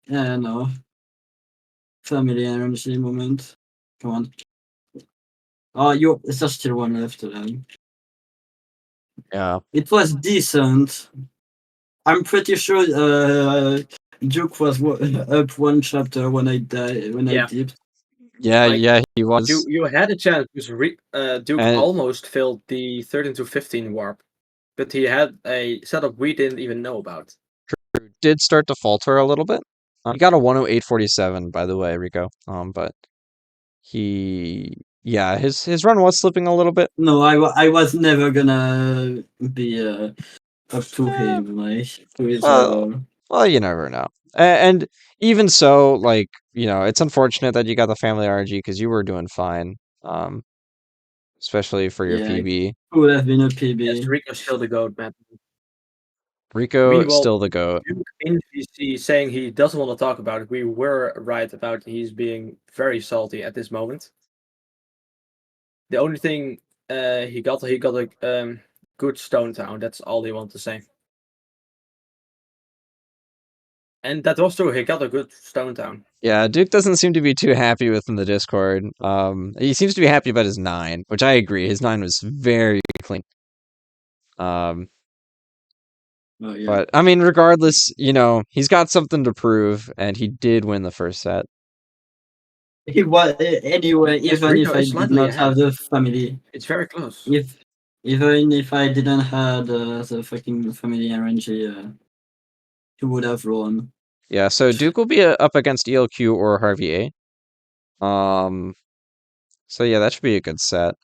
yeah, no. Family RNG moment. Come on. Oh, there's still one left. Yeah. It was decent. I'm pretty sure Duke was up one chapter when I died. When I Yeah. dipped. Yeah, Like, yeah, he was. You had a chance because Duke And- almost failed the 13 to 15 warp, but he had a setup we didn't even know about. Did start to falter a little bit. He got a 108.47, by the way, Reeko. But his run was slipping a little bit. No, I was never gonna be up to him. Like, with, Well, you never know. And even so, like, it's unfortunate that you got the family RNG because you were doing fine. Especially for your yeah, PB. could have been a PB. Yes, Rico's still the GOAT, man. Reeko Meanwhile, still the GOAT. Duke in VC saying he doesn't want to talk about it. We were right about he's being very salty at this moment. The only thing he got a good Stone Town. That's all he wanted to say. And that was true. He got a good Stone Town. Yeah, Duke doesn't seem to be too happy within the Discord. He seems to be happy about his 9, which I agree. His 9 was very clean. Oh, yeah. But I mean, regardless, he's got something to prove, and he did win the first set. He was anyway. Yes, Even Reeko if I is did slightly not ahead. have the family, It's very close. even if I didn't have the fucking family RNG, he would have won. Yeah, so Duke will be up against ELQ or Harvey A. So yeah, that should be a good set.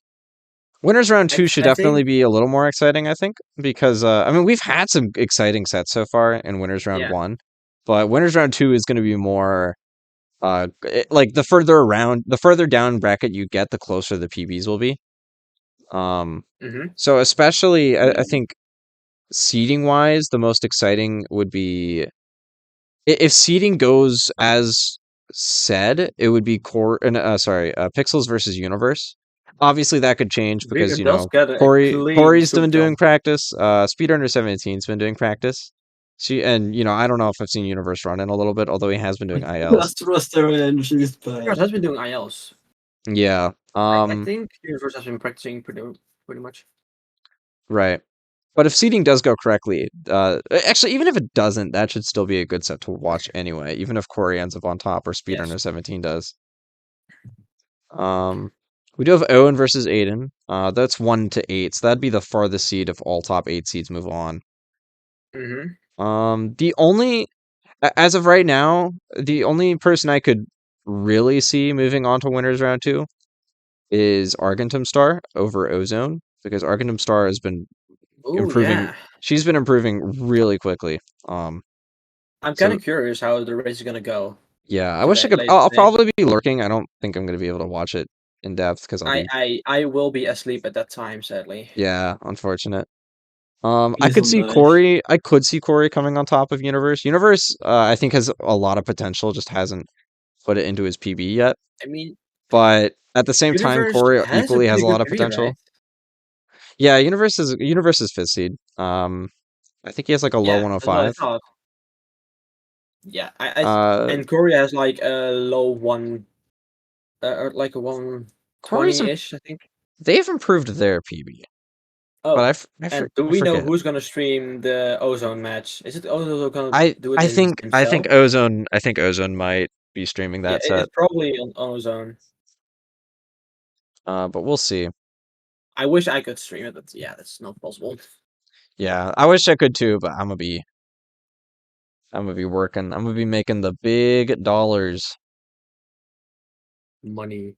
Winners round 2 should definitely be a little more exciting, I think, because I mean, we've had some exciting sets so far in winners round 1, but winners round 2 is going to be more like the further down bracket you get, the closer the PBs will be. So especially I think seeding wise, the most exciting would be if seeding goes as said, it would be Pixels versus Universe. Obviously, that could change because Reeko does get a clean Corey's been scoop doing job. practice. Speedrunner17's been doing practice. I don't know if I've seen Universe run in a little bit, although he has been doing ILs. Last roster RNG is bad. Universe has been doing ILs. Yeah. I think Universe has been practicing pretty much. Right. But if seeding does go correctly, actually, even if it doesn't, that should still be a good set to watch anyway, even if Corey ends up on top or Speedrunner17 does. We do have Owen versus Aiden. That's 1 to 8, so that'd be the farthest seed if all top 8 seeds move on. The only, as of right now, the only person I could really see moving on to winners round 2 is Argentum Star over Ozone, because Argentum Star has been improving. Yeah. She's been improving really quickly. I'm kind of curious how the race is gonna go. Yeah, I wish I could. I'll probably be lurking. I don't think I'm gonna be able to watch it in depth because I will be asleep at that time, sadly. Yeah, unfortunate. I could see Corey. I could see Corey coming on top of Universe. Universe, I think has a lot of potential. Just hasn't put it into his PB yet. I mean, but at the same time, Corey equally has a lot of potential. Right? Yeah, Universe is 5th seed. I think he has like a low 105. Yeah, and Corey has like a low like a 120-ish, I think. They've improved their PB. Oh, but and do we know who's gonna stream the Ozone match? Is it Ozone gonna do it? I think Ozone. I think Ozone might be streaming that set. It's probably on Ozone. But we'll see. I wish I could stream it, but yeah, that's not possible. Yeah, I wish I could too, but I'm gonna be working. I'm gonna be making the big dollars. Money.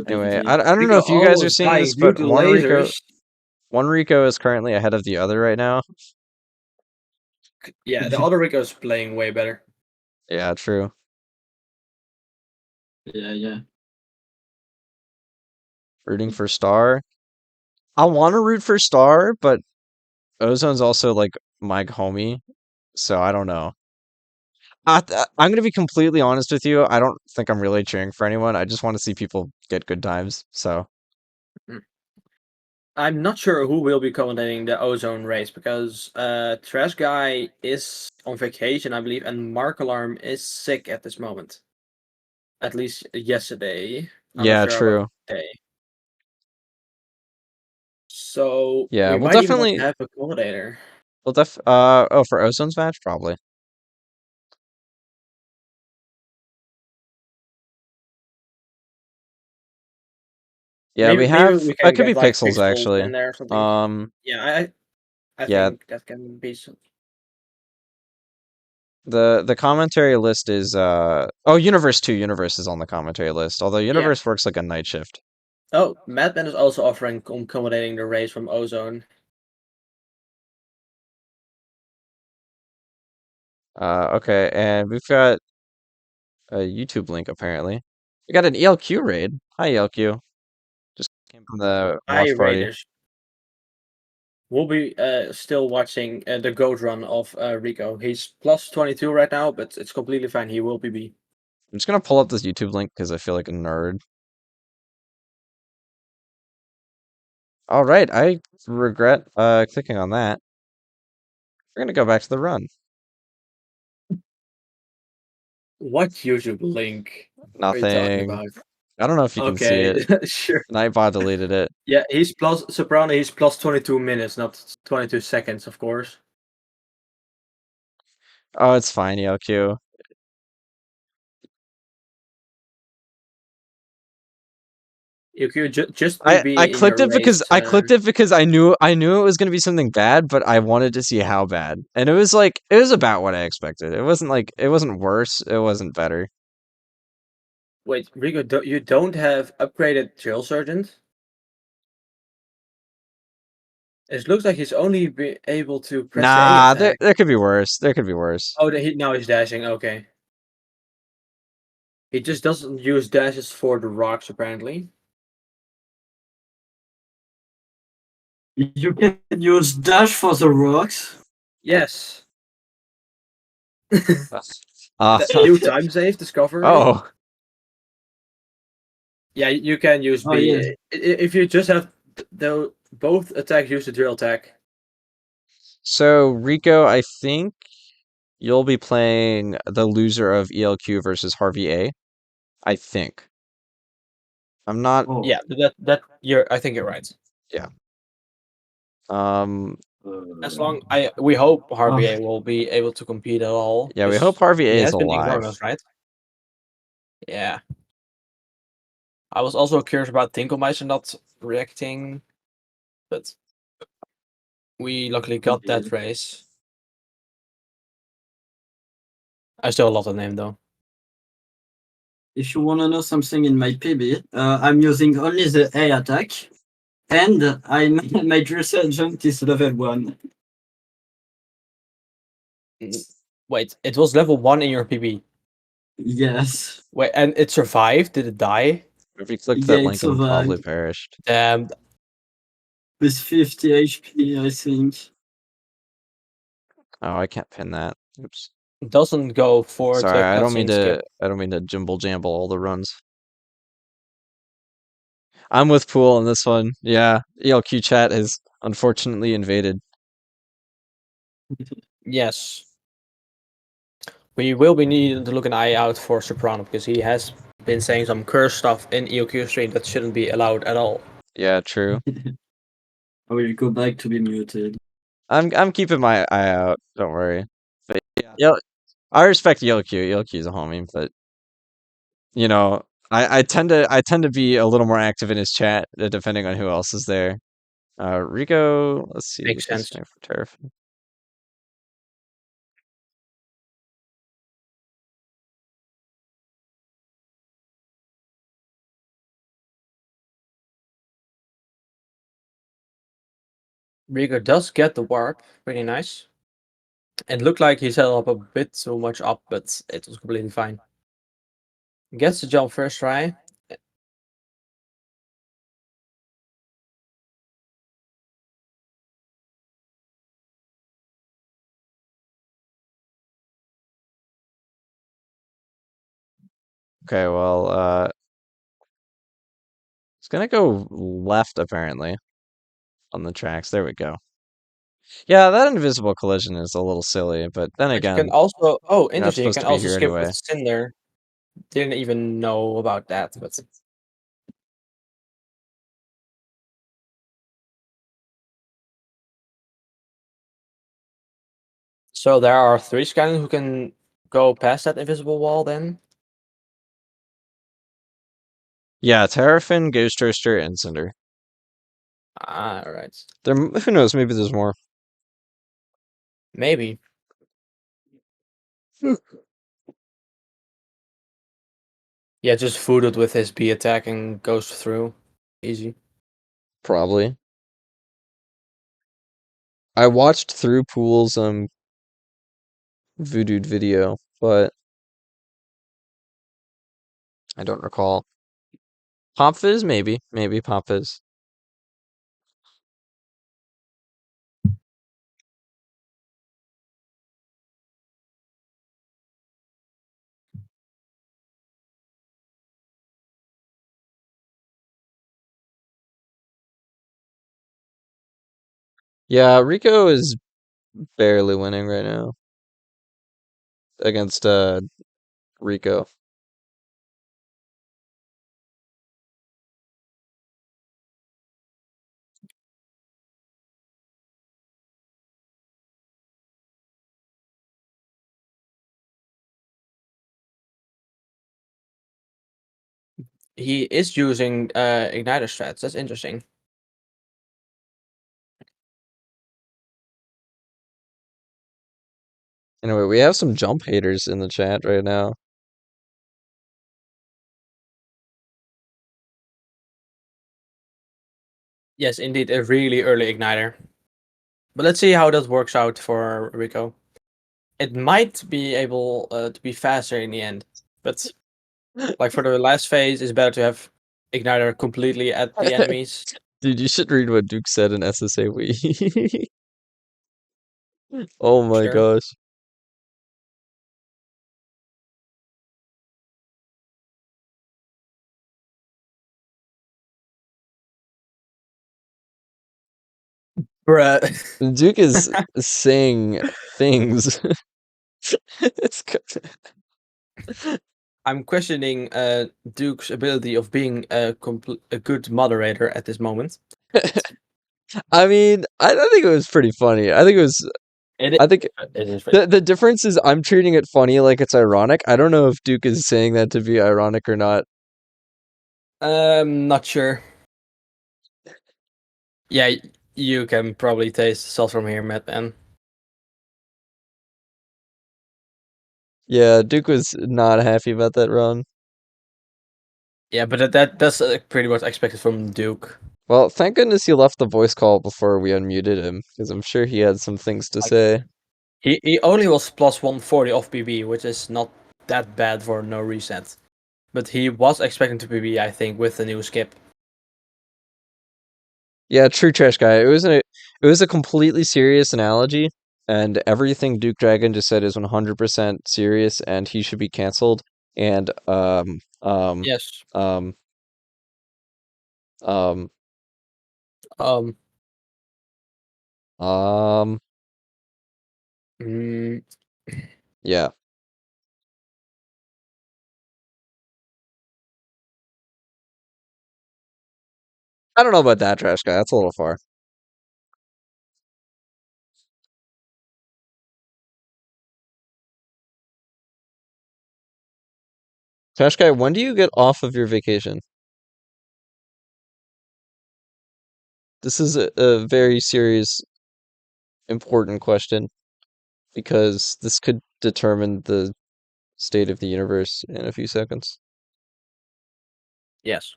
Anyway, I don't know if you guys are seeing this, but one Reeko is currently ahead of the other right now. Yeah, the other Reeko is playing way better. Yeah, true. Yeah. Rooting for Star. I want to root for Star, but Ozone's also like my homie, so I don't know. I'm gonna be completely honest with you. I don't think I'm really cheering for anyone. I just want to see people get good times. So I'm not sure who will be commentating the Ozone race because Trash Guy is on vacation, I believe, and Mark Alarm is sick at this moment. At least yesterday. I'm Yeah, not sure true. about day. So Yeah, we we'll might even want definitely to have a coordinator. oh, for Ozone's match, probably. Yeah, we Maybe have we that can could be get like Pixels Pixels actually. in there or something. Yeah, I Yeah, think that can be some. the commentary list is oh, Universe 2, Universe is on the commentary list. Although Universe works like a night shift. Oh, Madman is also offering accommodating the race from Ozone. Okay, and we've got a YouTube link apparently. We got an ELQ raid. Hi ELQ. Just came from the Hi watch party. Raiders. We'll be still watching the goat run of Reeko. He's plus 22 right now, but it's completely fine. He will be. I'm just gonna pull up this YouTube link because I feel like a nerd. All right, I regret clicking on that. We're gonna go back to the run. What YouTube link are you talking Nothing. about? I don't know if you can see Okay, it. sure. Nightbot deleted it. Yeah, he's plus Soprano. He's plus 22 minutes, not 22 seconds, of course. Oh, it's fine, ELQ. You just I be in clicked your it because race. I clicked it because I knew it was gonna be something bad, but I wanted to see how bad. And it was like it was about what I expected. It wasn't worse, it wasn't better. Wait, Rico, you don't have upgraded drill sergeant? It looks like he's only be able to press the A Nah, attack. there could be worse. There could be worse. Oh, now he's dashing. Okay. He just doesn't use dashes for the rocks, apparently. You can use dash for the rocks. Yes. Ah. New time save discovery. Oh. Yeah, you can use Oh, B. yes. If you just have both attacks use the drill attack. So Rico, I think you'll be playing the loser of ELQ versus Harvey A. I think. I'm not. Oh. Yeah, I think you're right. Yeah. Um. As long we hope Harvey A will be able to compete at all. Yeah, we 'cause hope Harvey A he is has been alive. ignoring us, right? Yeah. I was also curious about Tinkelmeister not reacting, but we luckily got that race. I still love the name though. If you want to know something in my PB, I'm using only the A attack, and my drill sergeant is level 1. Wait, it was level 1 in your PB. Yes. Wait, and it survived? Did it die? If you clicked Yeah, that it link and probably survived. perished. Damn. With 50 HP, I think. Oh, I can't pin that. Oops. Doesn't go for Sorry, the I don't mean cutscene skip. to jumble jamble all the runs. I'm with Pool on this one. Yeah, ELQ chat has unfortunately invaded. Yes. We will be needing to look an eye out for Soprano because he has been saying some curse stuff in EOQ stream that shouldn't be allowed at all. Yeah, true. I will go back to be muted. I'm keeping my eye out. Don't worry. But yeah, I respect ELQ. ELQ is a homie, but you know, I tend to be a little more active in his chat depending on who else is there. Rico, let's see. Makes what's his sense. name for Terrafin? Rigo does get the warp, pretty nice. It looked like he set up a bit too much up, but it was completely fine. Gets the jump first try. Okay, well, it's gonna go left apparently on the tracks. There we go. Yeah, that invisible collision is a little silly, but then But again, you can also you're not interesting, you supposed can to be also here skip anyway. with Cinder. Didn't even know about that, but So there are 3 Skylanders who can go past that invisible wall then? Yeah, Terrafin, Ghost Toaster, and Cinder. Ah, right. Who knows? Maybe there's more. Maybe. Yeah, just Voodoo with his B attack and goes through. Easy. Probably. I watched through Pool's Voodoo video, but I don't recall. Pop Fizz, maybe. Maybe Pop Fizz. Yeah, Reeko is barely winning right now against Reeko. He is using Igniter strats. That's interesting. Anyway, we have some jump haters in the chat right now. Yes, indeed, a really early Igniter. But let's see how that works out for Reeko. It might be able to be faster in the end, but like for the last phase, it's better to have Igniter completely at the enemies. Dude, you should read what Duke said in SSA Wii. Oh my Sure. gosh. Bruh. Duke is saying things. It's I'm questioning Duke's ability of being a good moderator at this moment. I mean, I think it was pretty funny. I think it was. I think It is the difference is I'm treating it funny like it's ironic. I don't know if Duke is saying that to be ironic or not. Not sure. Yeah, you can probably taste the salt from here, Matt, man. Yeah, Duke was not happy about that run. Yeah, but that's pretty much expected from Duke. Well, thank goodness he left the voice call before we unmuted him, because I'm sure he had some things to Like, say. He only was plus 140 off PB, which is not that bad for no reset. But he was expecting to PB, I think, with the new skip. Yeah, true trash guy. It was a completely serious analogy, and everything Duke Dragon just said is 100% serious, and he should be canceled. And Yes. um um Um. um mm, yeah. I don't know about that trash guy. That's a little far. Trash guy, when do you get off of your vacation? This is a very serious, important question because this could determine the state of the universe in a few seconds. yes.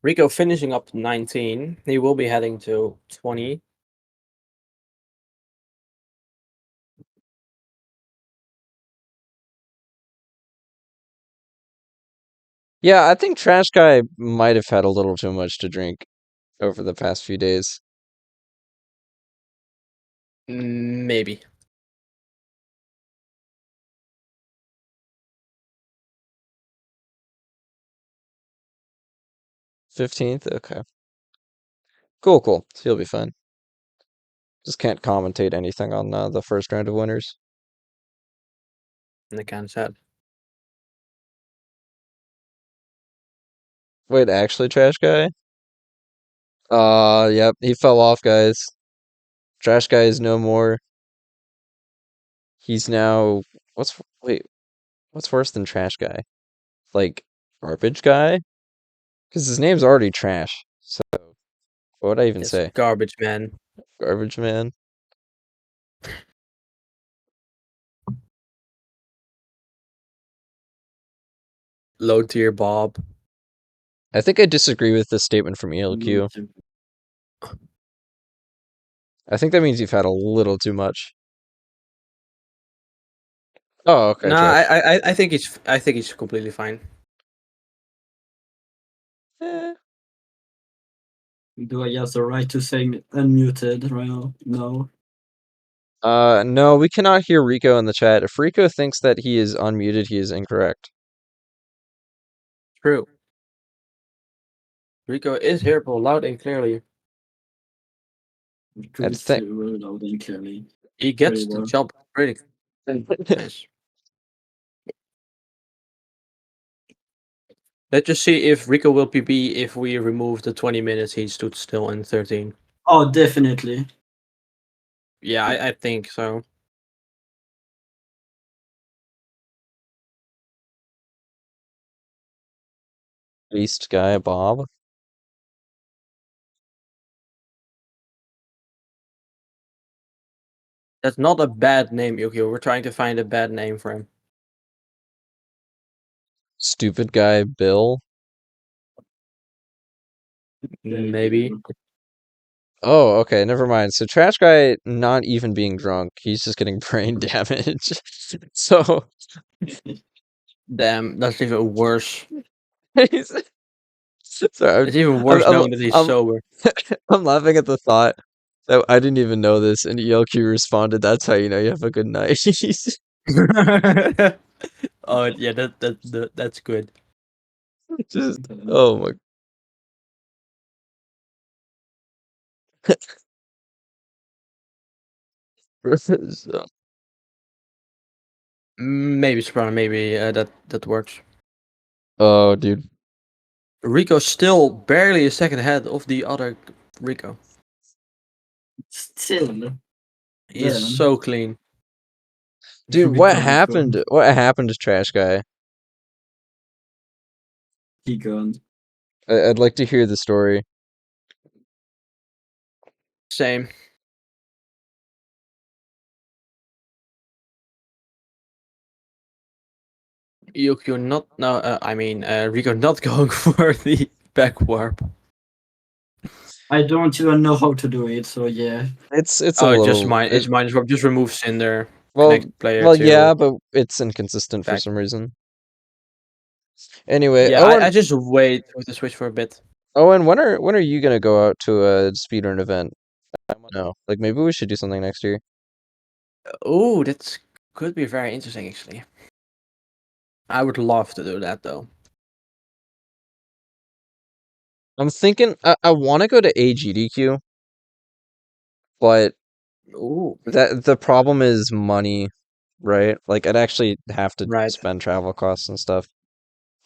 Reeko finishing up 19. He will be heading to 20. Yeah, I think Trash Guy might have had a little too much to drink over the past few days. Maybe. 15th? Okay. Cool, cool. So he'll be fine. Just can't commentate anything on the first round of winners. And I kind of sad. Wait, actually, Trash Guy? Yep, he fell off, guys. Trash Guy is no more. he's now what's worse than trash guy? Like garbage guy? Because his name's already trash. So what would I even It's say? garbage man. Garbage man. Low tier Bob. I think I disagree with this statement from ELQ. I think that means you've had a little too much. Oh, okay, No, trash. I think he's completely fine. Eh. Do I have the right to say unmuted right now? No. No, we cannot hear Reeko in the chat. If Reeko thinks that he is unmuted, he is incorrect. True. Reeko is hearable loud and clearly. I think. Loud and clearly. He gets Very the well. job pretty nice. Let's just see if Reeko will PB if we remove the 20 minutes he stood still in 13. Oh, definitely. Yeah, I think so. Beast guy, Bob. That's not a bad name, Yukio. We're trying to find a bad name for him. Stupid guy, Bill. Maybe. Oh, okay, never mind. So trash guy not even being drunk, he's just getting brain damage. So Damn, that's even worse. he's, sorry, It's even worse knowing that he's I'm, sober. I'm laughing at the thought that I didn't even know this, and ELQ responded, "That's how you know you have a good night." Oh yeah, that's good. Just oh my. So- Maybe Soprano, maybe that works. oh, dude. Rico's still barely a second ahead of the other Rico. Still. He's Damn. so clean. Dude, Be what gone, happened? gone. What happened to trash guy? He gone. I'd like to hear the story. Same. You're not no. I mean, Rico not going for the back warp. I don't even know how to do it, so yeah. It's a Oh, little. it's minus warp. Just remove Cinder. Well, Connect player to yeah, but it's inconsistent for back. some reason. Anyway, Yeah, Owen, I just wait with the switch for a bit. Owen, when are you gonna go out to a speedrun event? I want to know. Like maybe we should do something next year. Oh, that could be very interesting actually. I would love to do that though. I'm thinking I want to go to AGDQ, but Ooh, that the problem is money, right? Like I'd actually have to right. spend travel costs and stuff.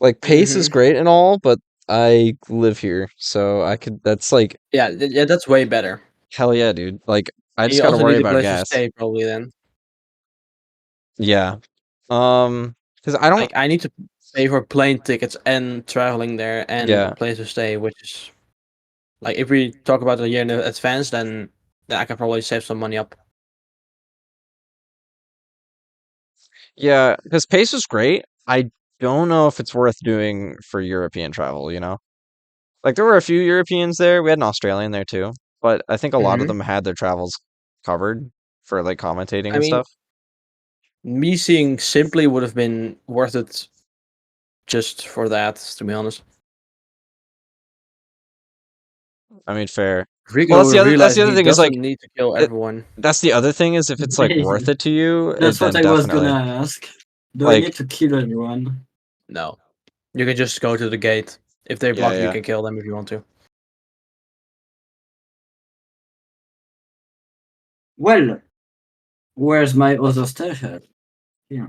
Like pace is great and all, but I live here, so I could. That's like Yeah, yeah, that's way better. hell yeah, dude. Like I just You gotta also worry need a about place to gas. stay probably then. Yeah. Because I don't. Like I need to pay for plane tickets and traveling there and Yeah. a place to stay, which is like if we talk about a year in advance, then I can probably save some money up. Yeah, because pace is great. I don't know if it's worth doing for European travel, you know? Like there were a few Europeans there. We had an Australian there too, but I think a lot of them had their travels covered for like commentating I and mean, stuff. me seeing Simply would have been worth it just for that, to be honest. I mean, fair. Rico Well, that's realized the other he thing is like doesn't need to kill it, everyone. that's the other thing is if it's like worth it to you, That's what then I was definitely. gonna ask. Do I Like need to kill everyone? No. You can just go to the gate. If they block you yeah. can kill them if you want to. Well, where's my other starhead? Yeah.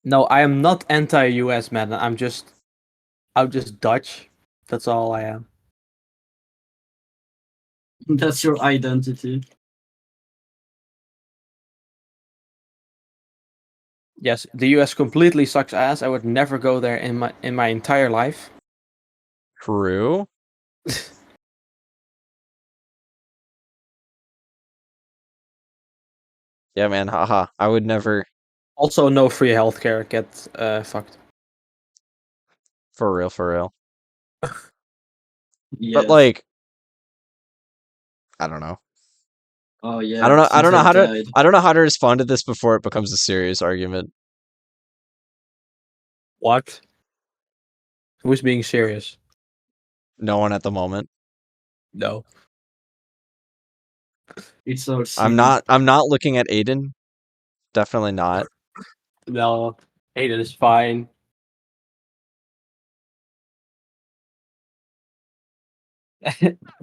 No, I am not anti-US, man. I'm just Dutch. That's all I am. That's your identity. Yes, the US completely sucks ass. I would never go there in my entire life. True. Yeah, man. Haha. I would never. Also, no free healthcare. Get fucked. For real. For real. Yes. But like, I don't know. Oh yeah. I don't know. I since don't know how to. died. I don't know how to respond to this before it becomes a serious argument. What? Who's being serious? No one at the moment. No. It's all I'm not. I'm not looking at Aiden. Definitely not. No. Aiden is fine.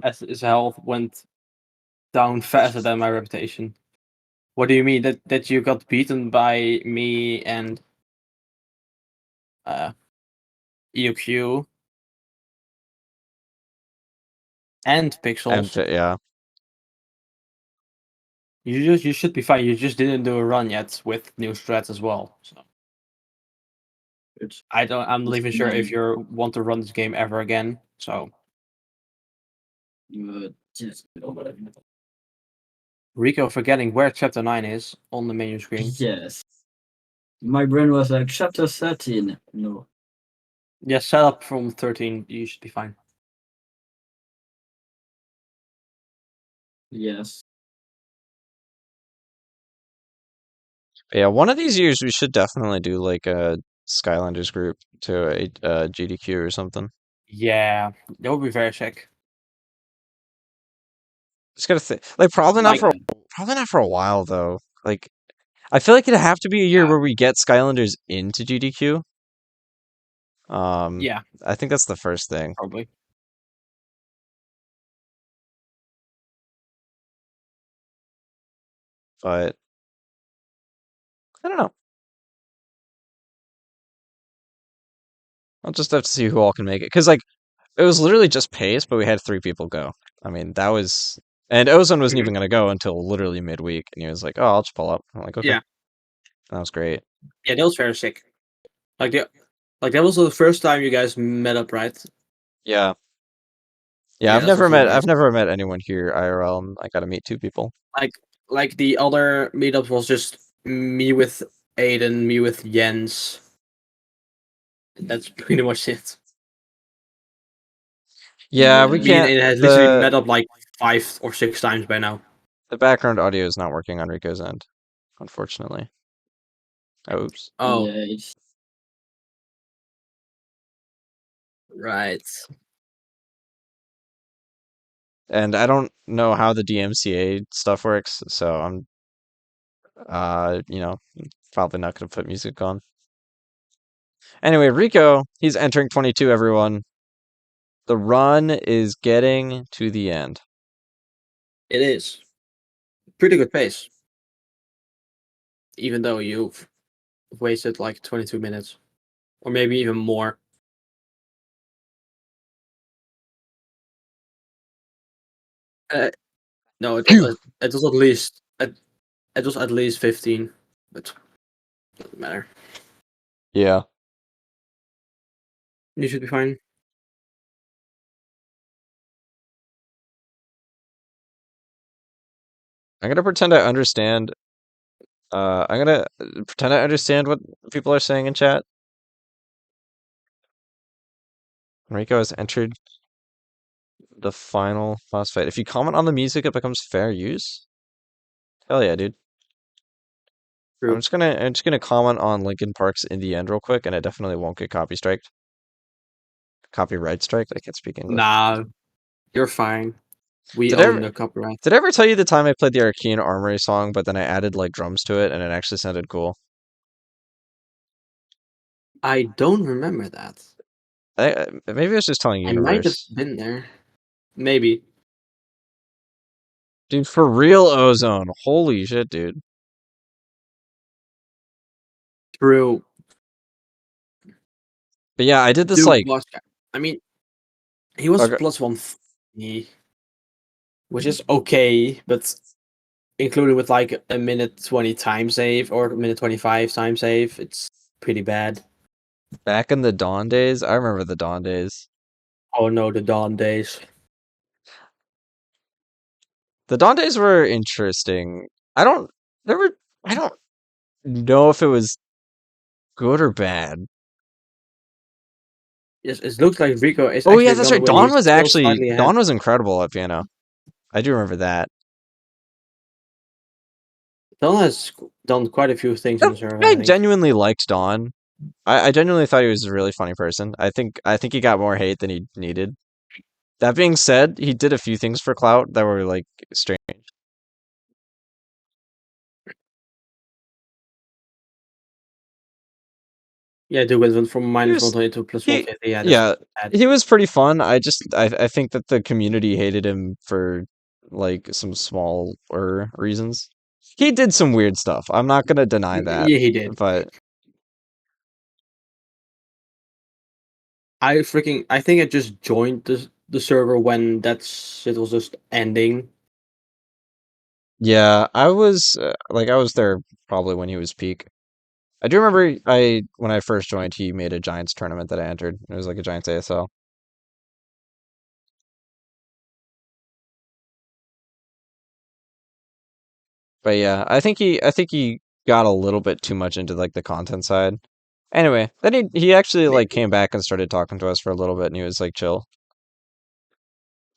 As his health went down faster than my reputation. What do you mean that you got beaten by me and EOQ and Pixels? Yeah. You should be fine. You just didn't do a run yet with new strats as well. So I'm not even sure if you want to run this game ever again. So Yes. Reeko forgetting where chapter 9 is on the menu screen. Yes. My brain was like chapter 13. No. Yeah, set up from 13. You should be fine. Yes. Yeah. One of these years, we should definitely do like a Skylanders group to a GDQ or something. Yeah, that would be very sick. Just gotta think. Like probably not for a while though. Like I feel like it'd have to be a year where we get Skylanders into GDQ. Yeah, I think that's the first thing. probably. But I don't know. I'll just have to see who all can make it. Because like it was literally just Pace, but we had 3 people go. I mean, that was and Ozone wasn't even gonna go until literally midweek, and he was like, "Oh, I'll just pull up." I'm like, "Okay." Yeah. That was great. Yeah, that was very sick. Like that was the first time you guys met up, right? Yeah. Yeah, I've that never was really met nice. I've never met anyone here IRL, and I got to meet 2 people. Like the other meetups was just me with Aiden, me with Jens. That's pretty much it. Yeah, we Me and can't. Aiden has literally met up like 5 or 6 times by now. The background audio is not working on Rico's end, unfortunately. Oops. Oh, Yeah, it's right. And I don't know how the DMCA stuff works, so I'm probably not gonna put music on. Anyway, Rico, he's entering 22, everyone. The run is getting to the end. It is. Pretty good pace. Even though you've wasted like 22 minutes. Or maybe even more. No, it was at least it was at least 15, but doesn't matter. Yeah. You should be fine. I'm gonna pretend I understand. I'm gonna pretend I understand what people are saying in chat. Rico has entered the final boss fight. If you comment on the music, it becomes fair use. Hell yeah, dude. True. I'm just gonna comment on Linkin Park's "In the End" real quick, and I definitely won't get copyright striked. I can't speak English. Nah, you're fine. We Did I own ever- the copyright. Did I ever tell you the time I played the Arcane Armory song, but then I added like drums to it, and it actually sounded cool? I don't remember that. Maybe I was just telling I might have Universe. been there. Maybe. Dude, for real, Ozone. Holy shit, dude. True. But yeah, I did this Duke like was, I mean, he was Okay. +150, which is okay, but including with like a minute 20 time save or a minute 25 time save, it's pretty bad. Back in the Dawn days, I remember the Dawn days. Oh no, the Dawn days. The Dawn days were interesting. I don't know if it was good or bad. Yes, it looks like Reeko is Oh yeah, actually that's gonna right. win. Dawn He's was still slightly ahead. Dawn was incredible at piano. I do remember that. Dawn has done quite a few things in the server. I I think. genuinely liked Dawn. I genuinely thought he was a really funny person. I think he got more hate than he needed. That being said, he did a few things for clout that were like strange. Yeah, Duke went from minus was- 122 plus he- 150. Yeah, yeah, that's bad. he was pretty fun. I think that the community hated him for like some smaller reasons. He did some weird stuff. I'm not gonna deny that. Yeah, he did. But I think I just joined the server when that shit was just ending. yeah, I was there probably when he was peak. I do remember when I first joined, he made a Giants tournament that I entered. It was like a Giants ASL. But yeah, I think he got a little bit too much into like the content side. Anyway, then he actually like came back and started talking to us for a little bit, and he was like chill.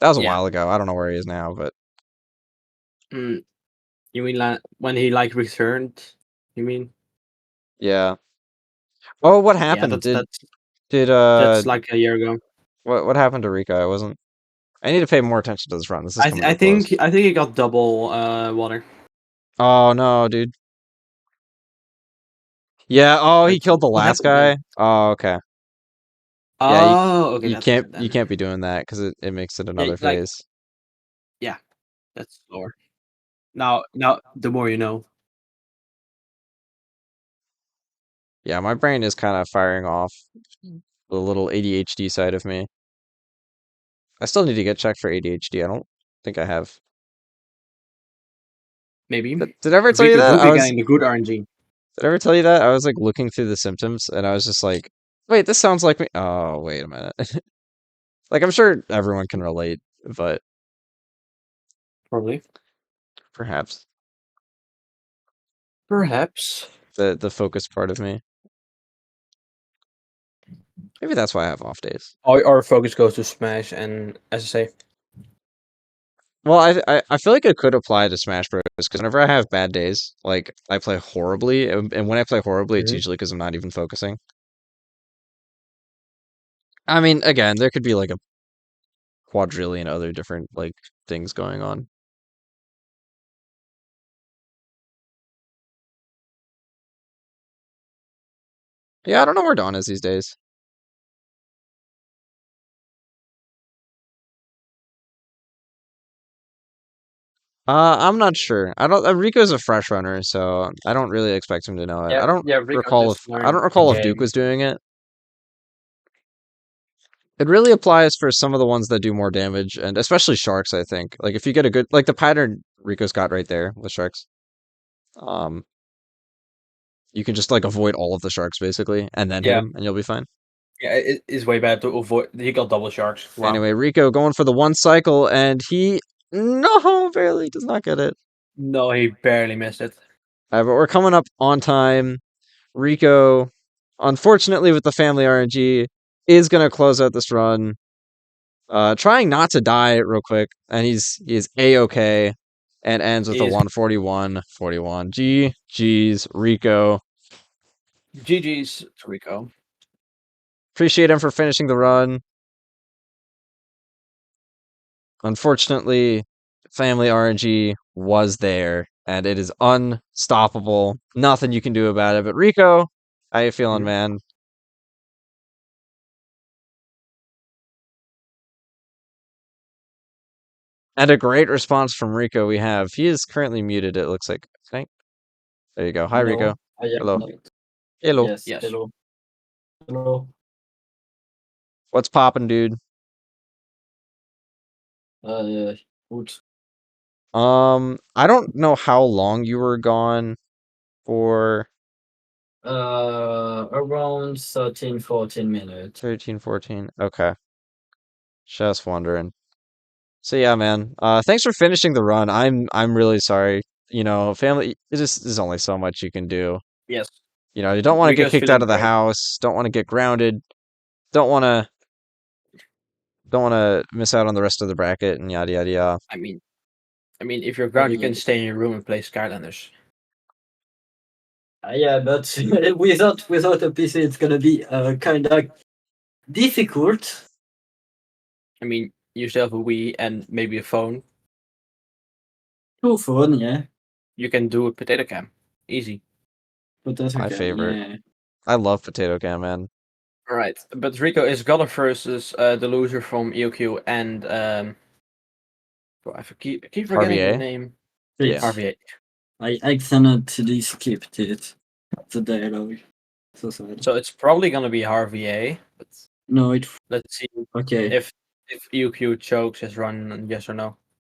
That was a while ago. I don't know where he is now, but You mean when he like returned? You mean? yeah. Oh, what happened? Yeah, Did that's like a year ago. what happened to Reeko? I wasn't. I need to pay more attention to this run. This is coming to I a close. think he got double water. Oh no, dude. Yeah. Oh, he killed the What last happened guy. Oh, okay. Yeah, Oh, okay. you That's can't then. be doing that because it makes it Yeah, another like phase. yeah, that's slower. Now, the more you know. Yeah, my brain is kind of firing off the little ADHD side of me. I still need to get checked for ADHD. I don't think I have. Maybe. Did I ever tell you that? Getting the good RNG. Did I ever tell you that? I was like looking through the symptoms and I was just like, wait, this sounds like me. Oh, wait a minute. Like I'm sure everyone can relate, but Probably. perhaps Perhaps. the focus part of me. Maybe that's why I have off days. Our focus goes to Smash and SSA. Well, I feel like it could apply to Smash Bros. Because whenever I have bad days, like I play horribly, and when I play horribly, it's usually because I'm not even focusing. I mean, again, there could be like a quadrillion other different like things going on. Yeah, I don't know where Dawn is these days. I'm not sure. I don't. Rico's a fresh runner, so I don't really expect him to know it. I don't recall if Duke was doing it. It really applies for some of the ones that do more damage, and especially sharks. I think, like if you get a good, like the pattern Rico's got right there with sharks, you can just like avoid all of the sharks basically, and then hit him, and you'll be fine. Yeah, it is way better to avoid. He got double sharks. Wow. Anyway, Reeko going for the one cycle, and he barely does not get it. No, he barely missed it. But we're coming up on time. Reeko, unfortunately, with the family RNG, is gonna close out this run. Trying not to die real quick, and he is A-okay, and ends with a 141-41. GG's, Reeko. GG's to Reeko. Appreciate him for finishing the run. Unfortunately, family RNG was there, and it is unstoppable. Nothing you can do about it. But Reeko, how you feeling, man? And a great response from Reeko we have. He is currently muted, it looks like. Okay. There you go. Hi, Reeko. Hello. Hello. Yes. Hello. Hello. What's poppin', dude? Good. I don't know how long you were gone for. Around 13, 14 minutes. 13, 14. Okay. Just wondering. So yeah, man. Thanks for finishing the run. I'm really sorry. You know, family. There's only so much you can do. Yes. You know, you don't want to get Rico's kicked feeling out of the great. house. Don't want to get grounded. Don't want to. Don't want to miss out on the rest of the bracket and yada yada yada. I mean, if you're grounded, you can Yeah. stay in your room and play Skylanders. Yeah, but without a PC, it's gonna be kind of difficult. I mean, you still have a Wii and maybe a phone. Two phone, yeah. You can do a potato cam. Easy. But that's My okay. favorite. Yeah. I love Potato Cam, man. Alright, but Rico is Goller versus the loser from EOQ and I keep forgetting the RVA? name. Yeah. RVA. I accidentally skipped it. The dialogue. So sorry. So it's probably gonna be RVA, but No, it. let's see Okay. if EOQ chokes his run, yes or no.